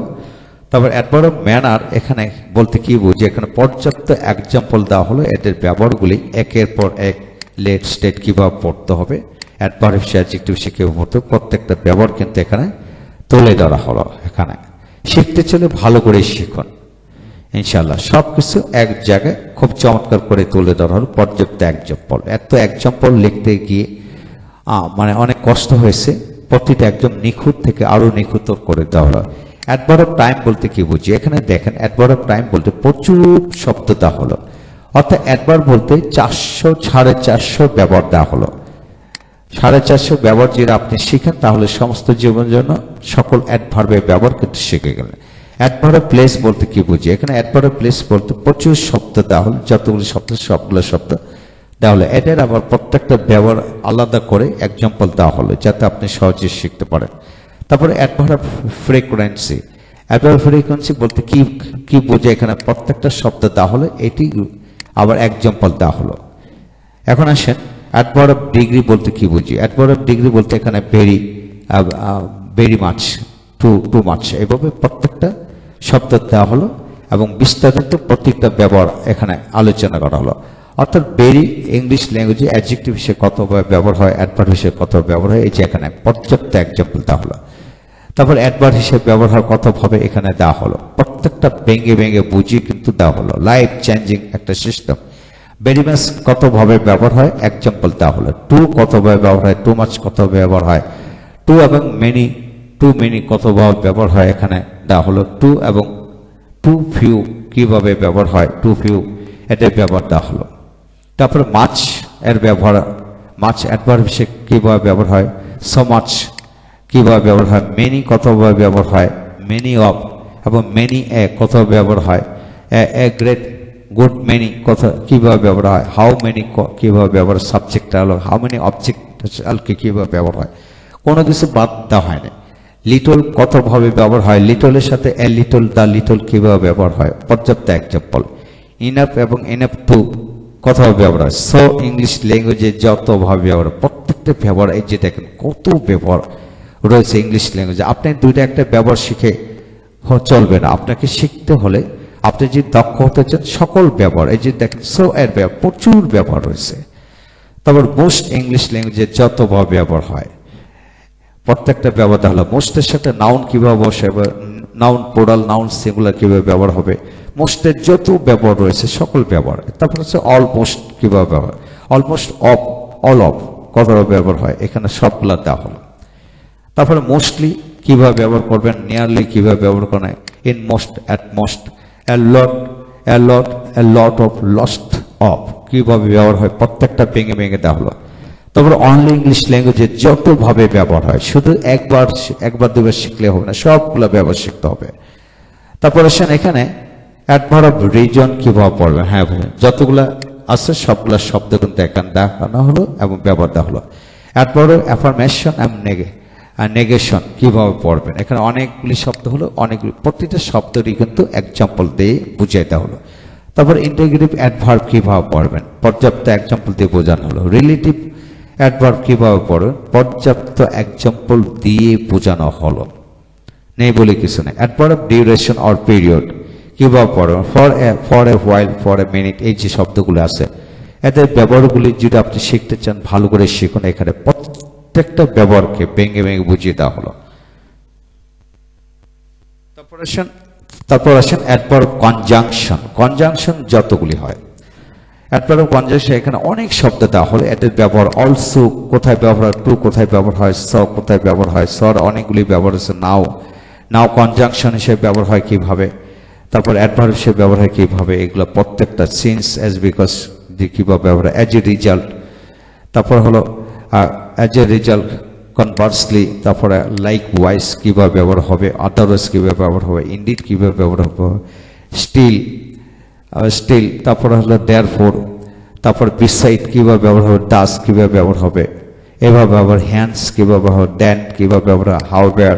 তারপর অ্যাডভার্ব অফ ম্যানার এখানে বলতে কি বুঝি, এখানে পর্যাপ্ত এক্সাম্পল দেওয়া হলো, এদের ব্যবহারগুলি একের পর এক লেট স্টেট কিভাবে পড়তে হবে, অ্যাডভার্ব অ্যাডজেক্টিভ কিভাবে পড়তে হবে, প্রত্যেকটা ব্যবহার কিন্তু এখানে তুলে ধরা হলো। এখানে শিখতে চলে ভালো করে শিখুন ইনশাল্লাহ, সবকিছু এক জায়গায় খুব চমৎকার করে তুলে ধরা হলো। পর্যাপ্ত এক্সাম্পল, এত এক্সাম্পল লিখতে গিয়ে মানে অনেক কষ্ট হয়েছে, প্রতিটা একদম নিখুঁত থেকে আরো নিখুঁত করে দেওয়া হলো। অ্যাডভার্ব অফ টাইম বলতে কি বুঝি? এখানে দেখেন অ্যাডভার্ব অফ টাইম বলতে প্রচুর শব্দ দেওয়া হলো, অর্থাৎ অ্যাডভার্ব বলতে 400-450 ব্যবহার দেওয়া হলো। 450 ব্যবহার যদি আপনি শিখেন তাহলে সমস্ত জীবনের জন্য সকল অ্যাডভার্বের ব্যবহার কিন্তু শিখে গেলেন। অ্যাডভার্ব অফ প্লেস বলতে কি বুঝি? এখানে অ্যাডভার্ব অফ প্লেস বলতে প্রচুর শব্দ দেওয়া হলো, যতগুলি শব্দ সবগুলো শব্দ দেওয়া হলো। এদের আবার প্রত্যেকটা ব্যবহার আলাদা করে এক্সাম্পল দেওয়া হলো যাতে আপনি সহজে শিখতে পারেন। তারপরে adverb of frequency. Adverb of frequency বলতে কি বোঝে? এখানে প্রত্যেকটা শব্দ দেওয়া হলো, এটি আবার এক্সাম্পল দেওয়া হলো। এখন আসেন অ্যাডভার্ব অফ ডিগ্রি বলতে কি বুঝি? অ্যাডভার্ব অফ ডিগ্রি বলতে এখানে ভেরি মাচ, টু মাচ, এভাবে প্রত্যেকটা শব্দ দেওয়া হলো এবং বিস্তারিত প্রত্যেকটা ব্যবহার এখানে আলোচনা করা হলো। অর্থাৎ ভেরি ইংলিশ ল্যাঙ্গুয়েজে অ্যাডজেক্টিভ হিসেবে কতভাবে ব্যবহার হয়, অ্যাডভার্ব হিসেবে কত ব্যবহার হয়, এই যে এখানে পর্যাপ্ত এক্সাম্পল দেওয়া হলো। তারপর অ্যাডভার্ব হিসেবে ব্যবহার হয় কতভাবে এখানে দেওয়া হলো, প্রত্যেকটা ভেঙে ভেঙে বুঝিয়ে কিন্তু দেওয়া হলো। লাইফ চেঞ্জিং একটা সিস্টেম। ভেরি মাচ কতভাবে ব্যবহার হয় এক্সাম্পল দেওয়া হলো। টু কতভাবে ব্যবহার হয়, টু মাচ কতভাবে ব্যবহার হয়, টু এবং মেনি কতভাবে ব্যবহার হয় এখানে দেওয়া হলো। টু এবং টু ফিউ কিভাবে ব্যবহার হয়, টু ফিউ এটার ব্যবহার দেওয়া হলো। তারপরে মাছ এর ব্যবহার, মাছ অ্যাডভার্ব হিসেবে কিভাবে ব্যবহার হয়, সো মাচ কিভাবে ব্যবহার হয়, মেনি কতভাবে ব্যবহার হয়, মেনি অফ এবং মেনি এ কতভাবে ব্যবহার হয়, এ গ্রেট গুড মেনি কিভাবে ব্যবহার হয়, হাউ মেনি কিভাবে ব্যবহার, সাবজেক্ট হলো হাউ মেনি অবজেক্ট কিভাবে ব্যবহার হয়, কোনো কিছু বাদ দেওয়া হয় না। লিটল কতভাবে ব্যবহার হয়, লিটলের সাথে এ লিটল, দ্য লিটল কিভাবে ব্যবহার হয়, পর্যাপ্ত এক্সাম্পল। ইনাফ এবং ইনাফ টু কতভাবে ব্যবহার হয়। সো ইংলিশ ল্যাঙ্গুয়েজে যতভাবে ব্যবহার, প্রত্যেকটা ব্যবহার, এই যে দেখেন কত ব্যবহার রয়েছে ইংলিশ ল্যাঙ্গুয়েজে। আপনি দুইটা একটা ব্যবহার শিখে চলবে না, আপনাকে শিখতে হলে আপনি যদি দক্ষ হতে চান সকল ব্যবহার, এই যে দেখেন সো এর ব্যবহার প্রচুর ব্যবহার রয়েছে। তারপর মোস্ট ইংলিশ ল্যাঙ্গুয়েজে যতভাবে ব্যবহার হয়, প্রত্যেকটা ব্যবহার হলো। মোস্টের সাথে নাউন কিভাবে বসে, নাউন প্লুরাল, নাউন সিঙ্গুলার কিভাবে ব্যবহার হবে, মোস্টের যত ব্যবহার রয়েছে সকল ব্যবহার। তারপর হচ্ছে অলমোস্ট কিভাবে ব্যবহার, অলমোস্ট অফ, অল অফ কতভাবে ব্যবহার হয়, এখানে সবগুলা দেওয়া হলো। তারপরে মোস্টলি কিভাবে ব্যবহার করবেন, নিয়ারলি কিভাবে ব্যবহার করেন, in most, at most, A lot of, lost of কিভাবে ব্যবহার হয়, প্রত্যেকটা ভেঙে ভেঙে দেওয়া হলো। তারপর অনলি ইংলিশ ল্যাঙ্গুয়েজে যতভাবে ব্যবহার হয়, শুধু একবার দুবার শিখলে হবে না, সবগুলো ব্যবহার শিখতে হবে। তারপর আসেন এখানে অ্যাডভার্ব অফ রিজন কিভাবে পড়বেন। হ্যাঁ যতগুলা আছে সবগুলা শব্দ কিন্তু এখানে দেখানো হলো এবং ব্যবহার দেওয়া হলো। অ্যাডভার্ব অফ অ্যাফার্মেশন এবং নেগেশন কিভাবে পড়বেন, এখানে অনেকগুলি শব্দ হলো, অনেকগুলি প্রতিটা শব্দটি কিন্তু এক্সাম্পল দিয়ে বুঝিয়ে দেওয়া হলো। তারপর ইন্টিগ্রেটিভ অ্যাডভার্ব কিভাবে পড়বেন, পর্যাপ্ত এক্সাম্পল দিয়ে বোঝানো হলো। রিলেটিভ অ্যাডভার্ব কিভাবে পড়বেন, পর্যাপ্ত এক্সাম্পল দিয়ে বোঝানো হলো, নেই বলে কিছু নেই। Adverb of duration or period কিভাবে পড়বেন, for a while, for a minute, এই যে শব্দগুলো আছে এদের ব্যবহারগুলি যদি আপনি শিখতে চান ভালো করে শিখুন। এখানে প্রত্যেকটা ব্যবহারকে ভেঙে ভেঙে বুঝিয়ে দেওয়া হলো। তারপর আসেন অ্যাডভার্ব কনজাংশন। কনজাংশন যতগুলি হয়, অ্যাডভার্ব কনজাংশন এখানে অনেক শব্দ দেওয়া হলো, এদের ব্যবহার অলসো কোথায় ব্যবহার হয়, টু কোথায় ব্যবহার হয়, স কোথায় ব্যবহার হয়, সর অনেকগুলি ব্যবহার হচ্ছে, নাও কনজাংশন হিসেবে ব্যবহার হয় কিভাবে, তারপর অ্যাডভার্ব হিসেবে ব্যবহার হয় কিভাবে, এগুলো প্রত্যেকটা সিন্স, অ্যাজ, বিকজ কিভাবে ব্যবহার হয়, অ্যাজ এ রিজাল্ট, তারপর হলো অ্যাজ এ রিজাল্ট, কনভার্সলি, তারপরে লাইক ওয়াইজ কিভাবে ব্যবহার হবে, আদারওয়াইজ কিভাবে ব্যবহার হবে, ইনডিড কিভাবে ব্যবহার হবে, স্টিল, তারপরে হলো দেয়ারফোর, তারপর বিসাইড কিভাবে ব্যবহার হবে, ডাস কিভাবে ব্যবহার হবে, এভাবে ব্যবহার, হ্যান্ডস কিভাবে ব্যবহার, দেন কিভাবে ব্যবহার, হাউএভার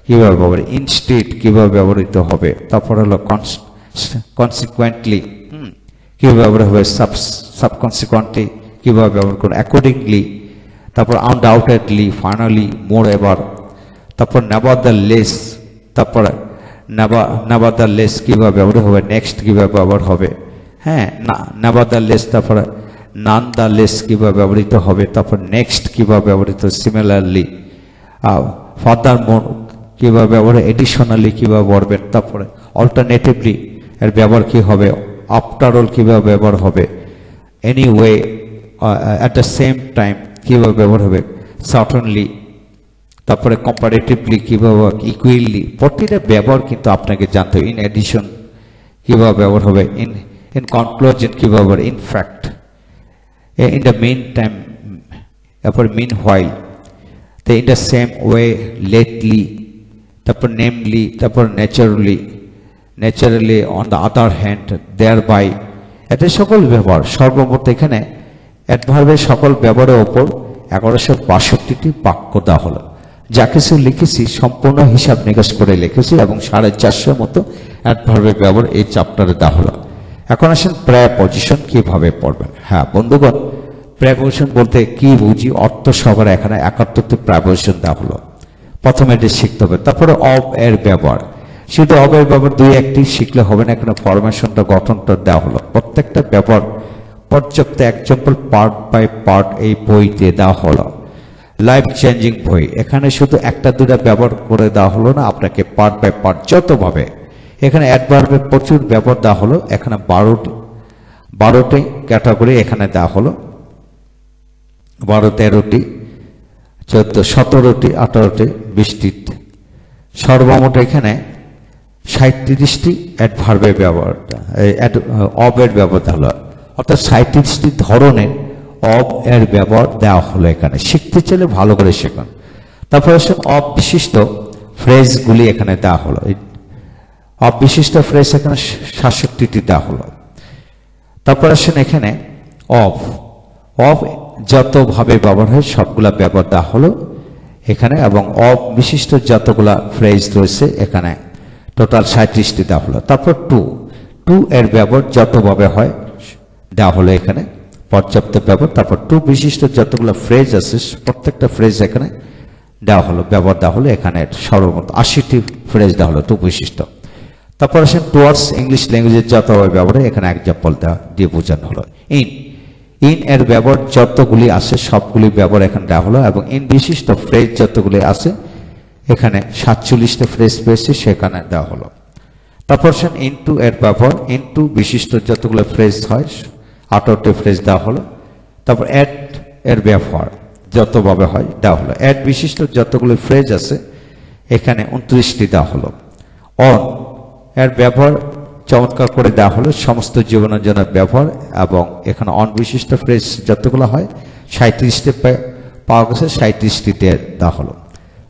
কিভাবে ব্যবহার, ইনস্টেড কিভাবে ব্যবহৃত হবে, তারপর হলো কনসিকুয়েন্টলি কিভাবে ব্যবহার হবে, সাবকনসিকুয়েন্টলি কিভাবে ব্যবহার করবে, অ্যাকর্ডিংলি, তারপর আনডাউটেডলি, ফাইনালি, মোর এভার, তারপর নেভারদারলেস, তারপর নেভারদারলেস কিভাবে ব্যবহার হবে, নেক্সট কিভাবে ব্যবহার হবে, হ্যাঁ নেভারদারলেস, তারপর নানদারলেস কিভাবে ব্যবহৃত হবে, তারপর নেক্সট কিভাবে ব্যবহৃত, সিমিলারলি, ফার্দারমোর কিভাবে ব্যবহার, এডিশনালি কিভাবে পড়বেন, তারপরে অল্টারনেটিভলি এর ব্যবহার কি হবে, আফটার অল কিভাবে ব্যবহার হবে, anyway, at the same time কিভাবে ব্যবহার হবে, সার্টেনলি, তারপরে কম্পারেটিভলি কিভাবে, ইকুয়ালি, প্রতিটা ব্যবহার কিন্তু আপনাকে জানতে হবে। ইন এডিশন কিভাবে ব্যবহার হবে, ইন কনক্লুশন কিভাবে, in fact, in the meantime, তারপর মিন হোয়াইল, তো in the same way, lately, তারপর নেমলি, তারপর naturally, on the other hand, thereby, এতে সকল ব্যবহার। সর্বমোট এখানে অ্যাডভার্বের সকল ব্যবহারের ওপর 1162টি বাক্য দেওয়া হলো। যা কিছু লিখেছি সম্পূর্ণ হিসাব নিকাশ করে লিখেছি এবং 450 মতো অ্যাডভার্বের ব্যবহার এই চ্যাপ্টারে দেওয়া হলো। এখন আসেন প্রেপজিশন কিভাবে পড়বেন। হ্যাঁ বন্ধুগণ, প্রেপজিশন বলতে কি বুঝি, অর্থ সবার এখানে 71টি প্রেপজিশন দেওয়া হলো। প্রথমে এটি শিখতে হবে, তারপরে অব এর ব্যবহার। শুধু অব এর ব্যবহার 2-1টি শিখলে হবে না, এখানে ফরমেশনটা, গঠনটা দেওয়া হলো। প্রত্যেকটা ব্যবহার পর্যাপ্ত এক্সাম্পল পার্ট বাই পার্ট এই বইতে দেওয়া হলো। লাইফ চেঞ্জিং বই, এখানে শুধু 1-2টা ব্যবহার করে দেওয়া হলো না, আপনাকে পার্ট বাই পার্ট যতভাবে, এখানে অ্যাডভার্বের প্রচুর ব্যবহার দেওয়া হলো। এখানে 12টি ক্যাটাগরি এখানে দেওয়া হলো, 12, 13টি, 14, 17টি, 18টি, 20টি, সর্বমোট এখানে 37টি অ্যাডভার্বের ব্যবহার, অব এর ব্যবহার দেওয়া হলো। অর্থাৎ 37টি ধরনের অব এর ব্যবহার দেওয়া হলো। এখানে শিখতে চাইলে ভালো করে শেখুন। তারপর আসেন অব বিশিষ্ট ফ্রেজগুলি এখানে দেওয়া হলো। অব বিশিষ্ট ফ্রেজ এখানে 67টি দেওয়া হলো। তারপর আসেন এখানে অব যতভাবে ব্যবহার হয় সবগুলা ব্যবহার দেওয়া হলো এখানে, এবং অব বিশিষ্ট যতগুলা ফ্রেজ রয়েছে এখানে টোটাল 37টি দেওয়া হলো। তারপর টু এর ব্যবহার যতভাবে হয় দেওয়া হলো এখানে, পর্যাপ্ত ব্যবহার। তারপর টু বিশিষ্ট যতগুলো ফ্রেজ আছে প্রত্যেকটা ফ্রেজ এখানে দেওয়া হলো, ব্যবহার দেওয়া হলো। এখানে সর্বমোট 80টি ফ্রেজ দেওয়া হলো টু বিশিষ্ট। তারপর আসেন টুয়ার্ডস, ইংলিশ ল্যাঙ্গুয়েজের যতভাবে ব্যবহার এখানে এক্সাম্পল দিয়ে বোঝানো হলো। ইন এর ব্যবহার যতগুলি আছে সবগুলি ব্যবহার এখানে দেওয়া হলো, এবং ইন বিশিষ্ট ফ্রেজ যতগুলি আছে এখানে 47টা ফ্রেজ পেয়েছে সেখানে দেওয়া হলো। তারপর আসেন ইনটু এর ব্যবহার, ইনটু বিশিষ্ট যতগুলো ফ্রেজ হয় 18টি ফ্রেজ দেওয়া হলো। তারপর অ্যাড এর ব্যবহার যতভাবে হয় দেওয়া হলো। অ্যাড বিশিষ্ট যতগুলো ফ্রেজ আছে এখানে 29টি দেওয়া হলো। অন এর ব্যবহার চমৎকার করে দেওয়া হলো, সমস্ত জীবনের জন্য ব্যবহার, এবং এখানে অন বিশিষ্ট ফ্রেজ যতগুলো হয় 37টি পাওয়া গেছে, 37টি দেওয়া হলো।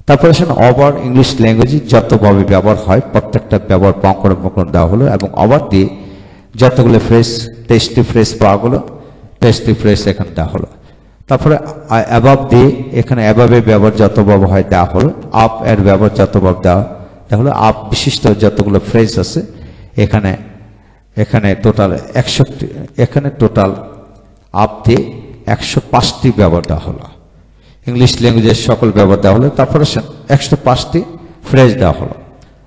তারপর আসেন ওভার, ইংলিশ ল্যাঙ্গুয়েজে যতভাবে ব্যবহার হয় প্রত্যেকটা ব্যবহার পঙ্কন দেওয়া হলো, এবং ওভার দিয়ে যতগুলো ফ্রেজ 23টি ফ্রেজ পাওয়া গেলো, 23টি ফ্রেজ এখানে দেওয়া হলো। তারপরে অ্যাবাব দিয়ে এখানে অ্যাবাবের ব্যবহার যতভাবে হয় দেওয়া হলো। আপ এর ব্যবহার যতভাবে দেওয়া হলো। আপ বিশিষ্ট যতগুলো ফ্রেজ আছে এখানে টোটাল 61, এখানে টোটাল আপ দিয়ে 105টি ব্যবহার দেওয়া হলো। ইংলিশ ল্যাঙ্গুয়েজের সকল ব্যবহার দেওয়া হলো। তারপর 105টি ফ্রেজ দেওয়া হলো।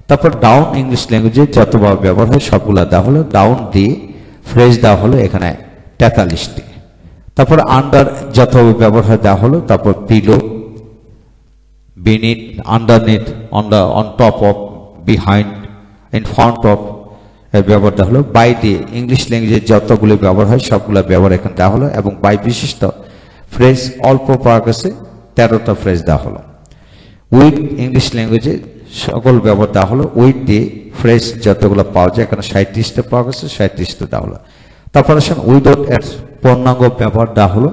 তারপর ডাউন, ইংলিশ ল্যাঙ্গুয়েজে যতভাবে ব্যবহার হয় সবগুলা দেওয়া হলো। ডাউন দিয়ে ফ্রেজ দেওয়া হলো এখানে 43টি। তারপর আন্ডার যতভাবে ব্যবহার হয় দেওয়া হলো। তারপর below, beneath, underneath, on top of, behind, in front of এর ব্যবহার দেওয়া হলো। বাই দিয়ে ইংলিশ ল্যাঙ্গুয়েজে যতগুলি ব্যবহার হয় সবগুলো ব্যবহার এখানে দেওয়া হলো, এবং বাই বিশিষ্ট ফ্রেজ অল্প পাওয়া গেছে 13টা ফ্রেজ দেওয়া হলো। উইথ, ইংলিশ ল্যাঙ্গুয়েজে সকল ব্যবহার দেওয়া হলো। উইথ দিয়ে ফ্রেজ যতগুলো পাওয়া যায় এখানে 37টা পাওয়া গেছে, 37টা দেওয়া হলো। তারপর আসেন উইদাউট এর পূর্ণাঙ্গ ব্যবহার দেওয়া হলো।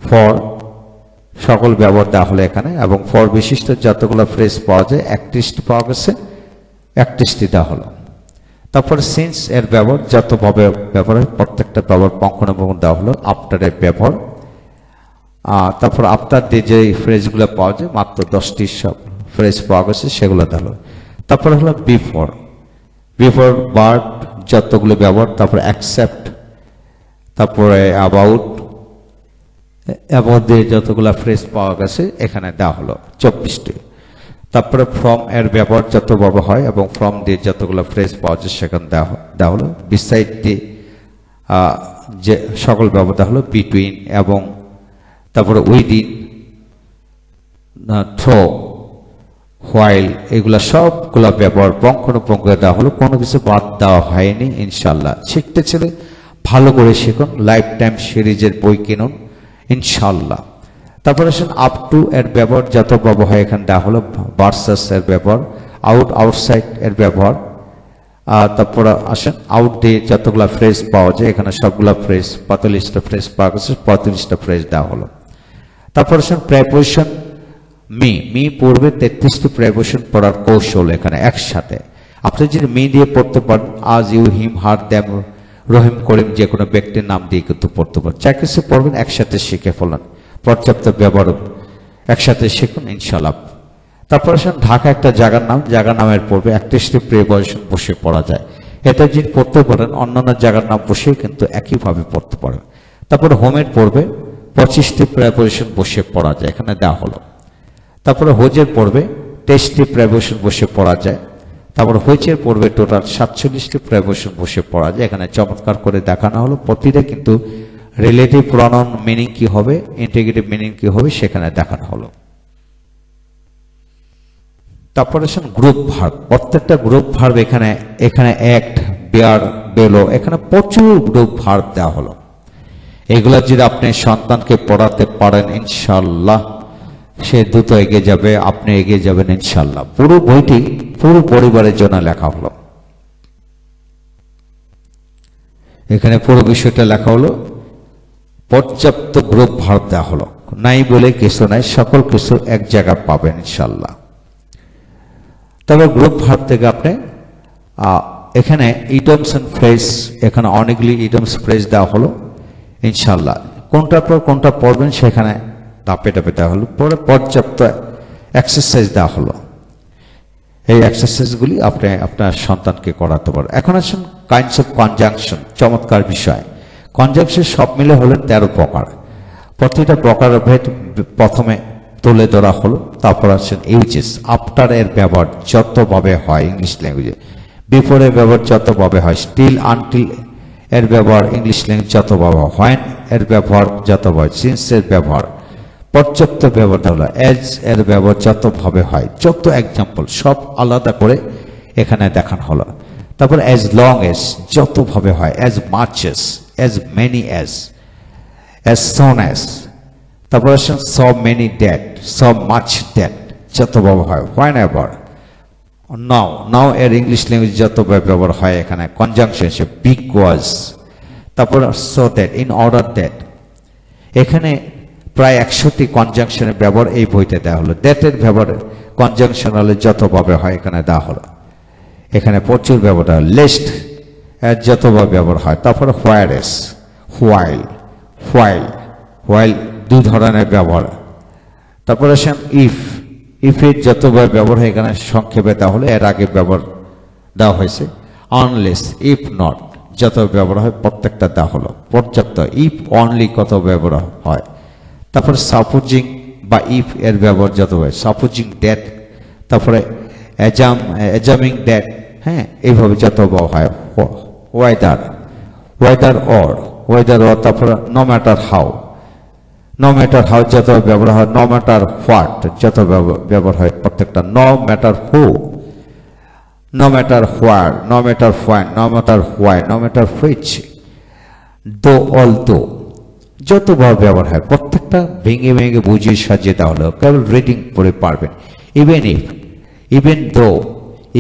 ফর সকল ব্যবহার দেওয়া হলো এখানে, এবং ফর বিশিষ্ট যতগুলো ফ্রেজ পাওয়া যায় 31টি পাওয়া গেছে, 31টি দেওয়া হলো। তারপর সিন্স এর ব্যবহার যতভাবে ব্যবহার হয় প্রত্যেকটা ব্যবহার পঙ্কন দেওয়া হলো। আফটার এর ব্যবহার, তারপর আফটার দিয়ে যে ফ্রেজগুলো পাওয়া যায় মাত্র 10টি সব ফ্রেজ পাওয়া গেছে সেগুলো দেওয়া হলো। তারপর হলো বিফোর বার্ড যতগুলো ব্যবহার, তারপর অ্যাকসেপ্ট, তারপরে অ্যাবাউট দিয়ে যতগুলো ফ্রেজ পাওয়া গেছে এখানে দেওয়া হলো 24টি। তারপরে ফ্রম এর ব্যবহার যতভাবে হয় এবং ফ্রম দিয়ে যতগুলো ফ্রেজ পাওয়া যায় সেখানে দেওয়া হলো। বিসাইড দিয়ে যে সকল ব্যবহার দেওয়া হলো। বিটুইন, এবং তারপরে উইদিন, থ্রো, হোয়াইল, এগুলা সবগুলা ব্যবহার পঙ্খানুপুঙ্খ দেওয়া হলো, কোনো কিছু বাদ দেওয়া হয়নি। ইনশাল্লাহ শিখতে চলে ভালো করে শিখুন। লাইফ টাইম সিরিজের বই কিনুন ইনশাল্লাহ। তারপর আসেন আপ টু এর ব্যবহার যতভাবে হয় এখানে দেওয়া হলো। ভার্সাস এর ব্যবহার, আউটসাইড এর ব্যবহার। তারপর আসেন আউট দিয়ে যতগুলা ফ্রেজ পাওয়া যায় এখানে সবগুলা ফ্রেজ 45টা ফ্রেজ পাওয়া গেছে, 45টা ফ্রেজ দেওয়া হলো। তারপর আসেন প্রেপোজিশন মি পূর্বে 33টি প্রেপোজিশন পড়ার কৌশল এখানে একসাথে। আপনি যদি মি দিয়ে পড়তে পারেন, আজ, ইউ, হিম, হার, দ্যাম, রহিম, করিম যে কোনো ব্যক্তির নাম দিয়ে কিন্তু পড়তে পারেন। যা কিছু পড়বেন একসাথে শিখে ফেলেন, পর্যাপ্ত ব্যবহার একসাথে শিখুন ইনশাআল্লাহ। তারপর আসেন ঢাকা একটা জায়গার নাম, জায়গার নামের পূর্বে 31টি প্রেপোজিশন বসে পড়া যায়। এটা যদি পড়তে পারেন অন্যান্য জায়গার নাম বসেও কিন্তু একইভাবে পড়তে পারবেন। তারপর হোমের পূর্বে 25টি প্রেপোজিশন বসে পড়া যায়, এখানে দেওয়া হলো। তারপরে হোজের পূর্বে 23টি প্রেপোজিশন বসে পড়া যায়। তারপর হুইচের পূর্বে টোটাল 47টি প্রেপোজিশন বসে পড়া যায়, এখানে চমৎকার করে দেখানো হলো। প্রতিটা কিন্তু রিলেটিভ প্রনাউন মিনিং কি হবে, ইন্টিগ্রেটিভ মিনিং কি হবে সেখানে দেখানো হলো। তারপর আসেন গ্রুপ ভার্ব, প্রত্যেকটা গ্রুপ ভার্ব এখানে অ্যাক্ট, বেয়ার, বেলো, এখানে প্রচুর গ্রুপ ভার্ব দেওয়া হলো। এগুলা যদি আপনি সন্তানকে পড়াতে পারেন ইনশাআল্লাহ সে দ্রুত এগিয়ে যাবে, আপনি এগিয়ে যাবেন ইনশাআল্লাহ। পুরো বইটি পুরো পরিবারের জন্য লেখা হলো। এখানে পুরো বিষয়টা লেখা হলো, পর্যাপ্ত গ্রুপ ভার্ব দেওয়া হলো, নাই বলে কিছু নাই, সকল কিছু এক জায়গায় পাবেন ইনশাআল্লাহ। তবে গ্রুপ ভার্ব থেকে আপনি এখানে ইডিয়মস এন্ড ফ্রেজ, এখানে অনেকগুলি ইডিয়মস ফ্রেজ দেওয়া হলো ইনশাআল্লাহ। কোনটার পর কোনটা পড়বেন সেখানে ধাপে ধাপে দেওয়া হলো। পরে পর্যাপ্ত এক্সারসাইজ দেওয়া হলো, এই এক্সারসাইজগুলি আপনি আপনার সন্তানকে করাতে পারেন। এখন আসুন কাইন্ডস অফ কনজাংশন, চমৎকার বিষয়। কনজাংশন সব মিলে হলো 13 প্রকার। প্রতিটা প্রকারের ভেদ প্রথমে তুলে ধরা হলো। তারপর আসেন ইউজেস, আফটার এর ব্যবহার যতভাবে হয় ইংলিশ ল্যাঙ্গুয়েজে, বিফোর এর ব্যবহার যতভাবে হয়, স্টিল, আনটিল এর ব্যবহার ইংলিশ ল্যাঙ্গুয়েজ যতভাবে হয়, হোয়েন এর ব্যবহার যতভাবে, সিন্স এর ব্যবহার, পর্যাপ্ত ব্যবহার হলো, এজ এর ব্যবহার যতভাবে হয়, যত এক্সাম্পল সব আলাদা করে এখানে দেখানো হলো। তারপর এজ লং এজ যতভাবে হয়, as much as many as soon as. তারপর আসেন so many that, so much that যতভাবে হয়, হোয়েন এভার, নাও এর ইংলিশ ল্যাঙ্গুয়েজ যতভাবে ব্যবহার হয় এখানে কনজাংশন হিসেবে, বিকজ। তারপর so that, in order that, এখানে প্রায় 100টি কনজাংশনের ব্যবহার এই বইতে দেওয়া হলো। দ্যাটের ব্যবহার কনজাংশন হলে যতভাবে হয় এখানে দেওয়া হলো, এখানে প্রচুর ব্যবহার হয়। লিস্ট এর যতভাবে ব্যবহার হয়। তারপর হোয়ার এস, হোয়াইল, হোয়াইল 2 ধরনের ব্যবহার। তারপর আসেন ইফের যতভাবে ব্যবহার হয় এখানে সংক্ষেপে দেওয়া হলো, এর আগে ব্যবহার দেওয়া হয়েছে। আনলেস, ইফ নট যত ব্যবহার হয় প্রত্যেকটা দেওয়া হলো পর্যাপ্ত। ইফ অনলি কত ব্যবহার হয়। তারপরে সাপোজিং বা ইফ এর ব্যবহার যত হয়, সাপোজিং দ্যাট, তারপরে অ্যাজামিং দ্যাট, হ্যাঁ এইভাবে যত হয়। ওয়েদার অর, তারপরে নো ম্যাটার হাউ যত ব্যবহার হয়, নো ম্যাটার হোয়াট যত ব্যবহার হয় প্রত্যেকটা, no matter who, no matter where, no matter when, no matter why, no matter which, though although যতভাবে ব্যবহার হয় প্রত্যেকটা ভেঙে ভেঙে বুঝিয়ে সাজিয়ে দেওয়া হলো, কেবল রিডিং পড়ে পারবেন। Even if, even though,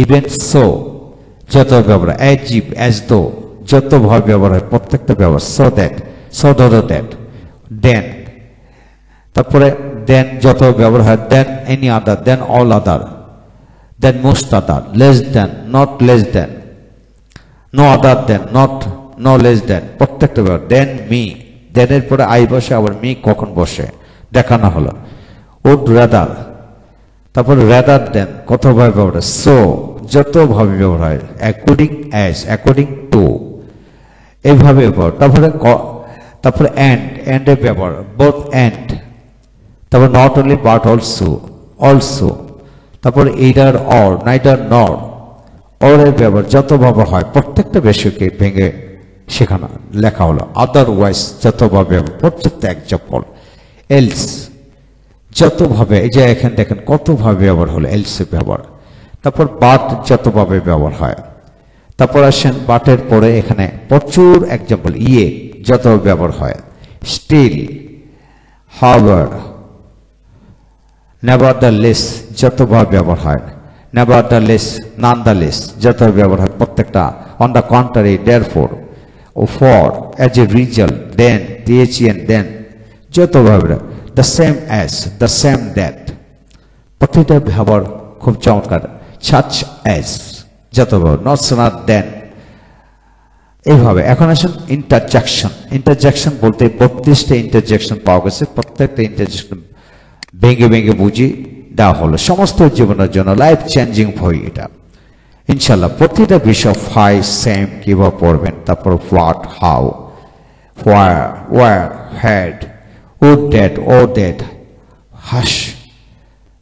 even so যত ব্যবহার, অ্যাজ ইফ, অ্যাজ দো যতভাবে ব্যবহার হয় প্রত্যেকটা ব্যবহার। So that, so that, then, তারপরে দেন যত ব্যবহার হয়, then any other, then all other, then most other, less than, not less than, no other than, not no less than প্রত্যেকটা ব্যবহার। দেন মি, দেনের পরে আই বসে, আবার মি কখন বসে দেখানো হলো। উড রাদার, তারপরে রাদার দেন কতভাবে ব্যবহার, সো যতভাবে ব্যবহার হয়, অ্যাকর্ডিং অ্যাজ, অ্যাকর্ডিং টু এইভাবে ব্যবহার। তারপরে এন্ড এর ব্যবহার, বোথ এন্ড, তারপর নট অনলি বাট অলসো, তারপরে ইদার অর, নাইদার নর, অর এর ব্যবহার যতভাবে হয় প্রত্যেকটা বিষয়কে ভেঙে সেখানে লেখা হলো। আদারওয়াইজ যতভাবে প্রত্যেকটা এক্সাম্পল। এলস যতভাবে, এই যে এখানে দেখেন কতভাবে ব্যবহার হলো এলস এর ব্যবহার। তারপর বাট যতভাবে ব্যবহার হয়। তারপর আসেন বাটের পরে এখানে প্রচুর এক্সাম্পল, যত ব্যবহার হয়। স্টিল, হাওয়ার, নেভারদালেস যতবার ব্যবহার হয়, নেভারদালেস, নানদালেস যতবার ব্যবহার হয় প্রত্যেকটা, অন দ্য কন্ট্রারি, দেয়ারফর, ও for, as a result, then, then যতবার, the same as, the same that, প্রতিটা ব্যবহার খুব চমৎকার। সাচ অ্যাজ যতবার, নট নট দেন, এইভাবে। এখন আসুন ইন্টারজেকশন। ইন্টারজেকশন বলতে 32টা ইন্টারজেকশন পাওয়া গেছে, প্রত্যেকটা ইন্টারজেকশন ভেঙে ভেঙে বুঝি দেওয়া হলো সমস্ত জীবনের জন্য, লাইফ চেঞ্জিং বই এটা ইনশাল্লাহ। প্রতিটা বিষয় ফাই, সেম কিভাবে পড়বেন, তারপর what, how, where, were, had, would that, ও ড্যাট, হাস,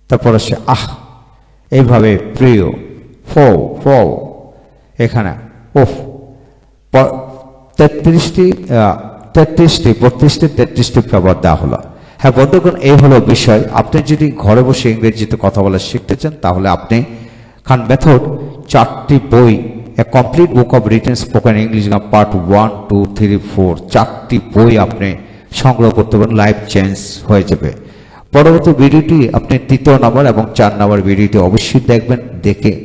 তারপর আসে আহ, এইভাবে প্রিয়, ফো, ফো, এখানে ওফ, 32টি ব্যবহার দেওয়া হলো। হ্যাঁ বন্ধুগণ, এই হলো বিষয়। আপনি যদি ঘরে বসে ইংরেজিতে কথা বলা শিখতে চান তাহলে আপনি খান মেথড 4টি বই, a complete book of written spoken English part 1, 2, 3, 4, 4টি বই আপনি সংগ্রহ করতে পারেন, লাইফ চেঞ্জ হয়ে যাবে। পরবর্তী ভিডিওটি আপনি 3য় নম্বর এবং 4 নম্বর ভিডিওটি অবশ্যই দেখবেন।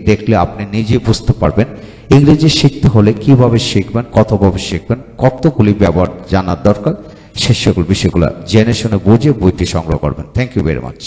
দেখলে আপনি নিজে বুঝতে পারবেন ইংরেজি শিখতে হলে কিভাবে শিখবেন, কতভাবে শিখবেন, কতগুলি ব্যবহার জানার দরকার, সে সকল বিষয়গুলো জেনে শুনে বুঝে বইটি সংগ্রহ করবেন। Thank you very much.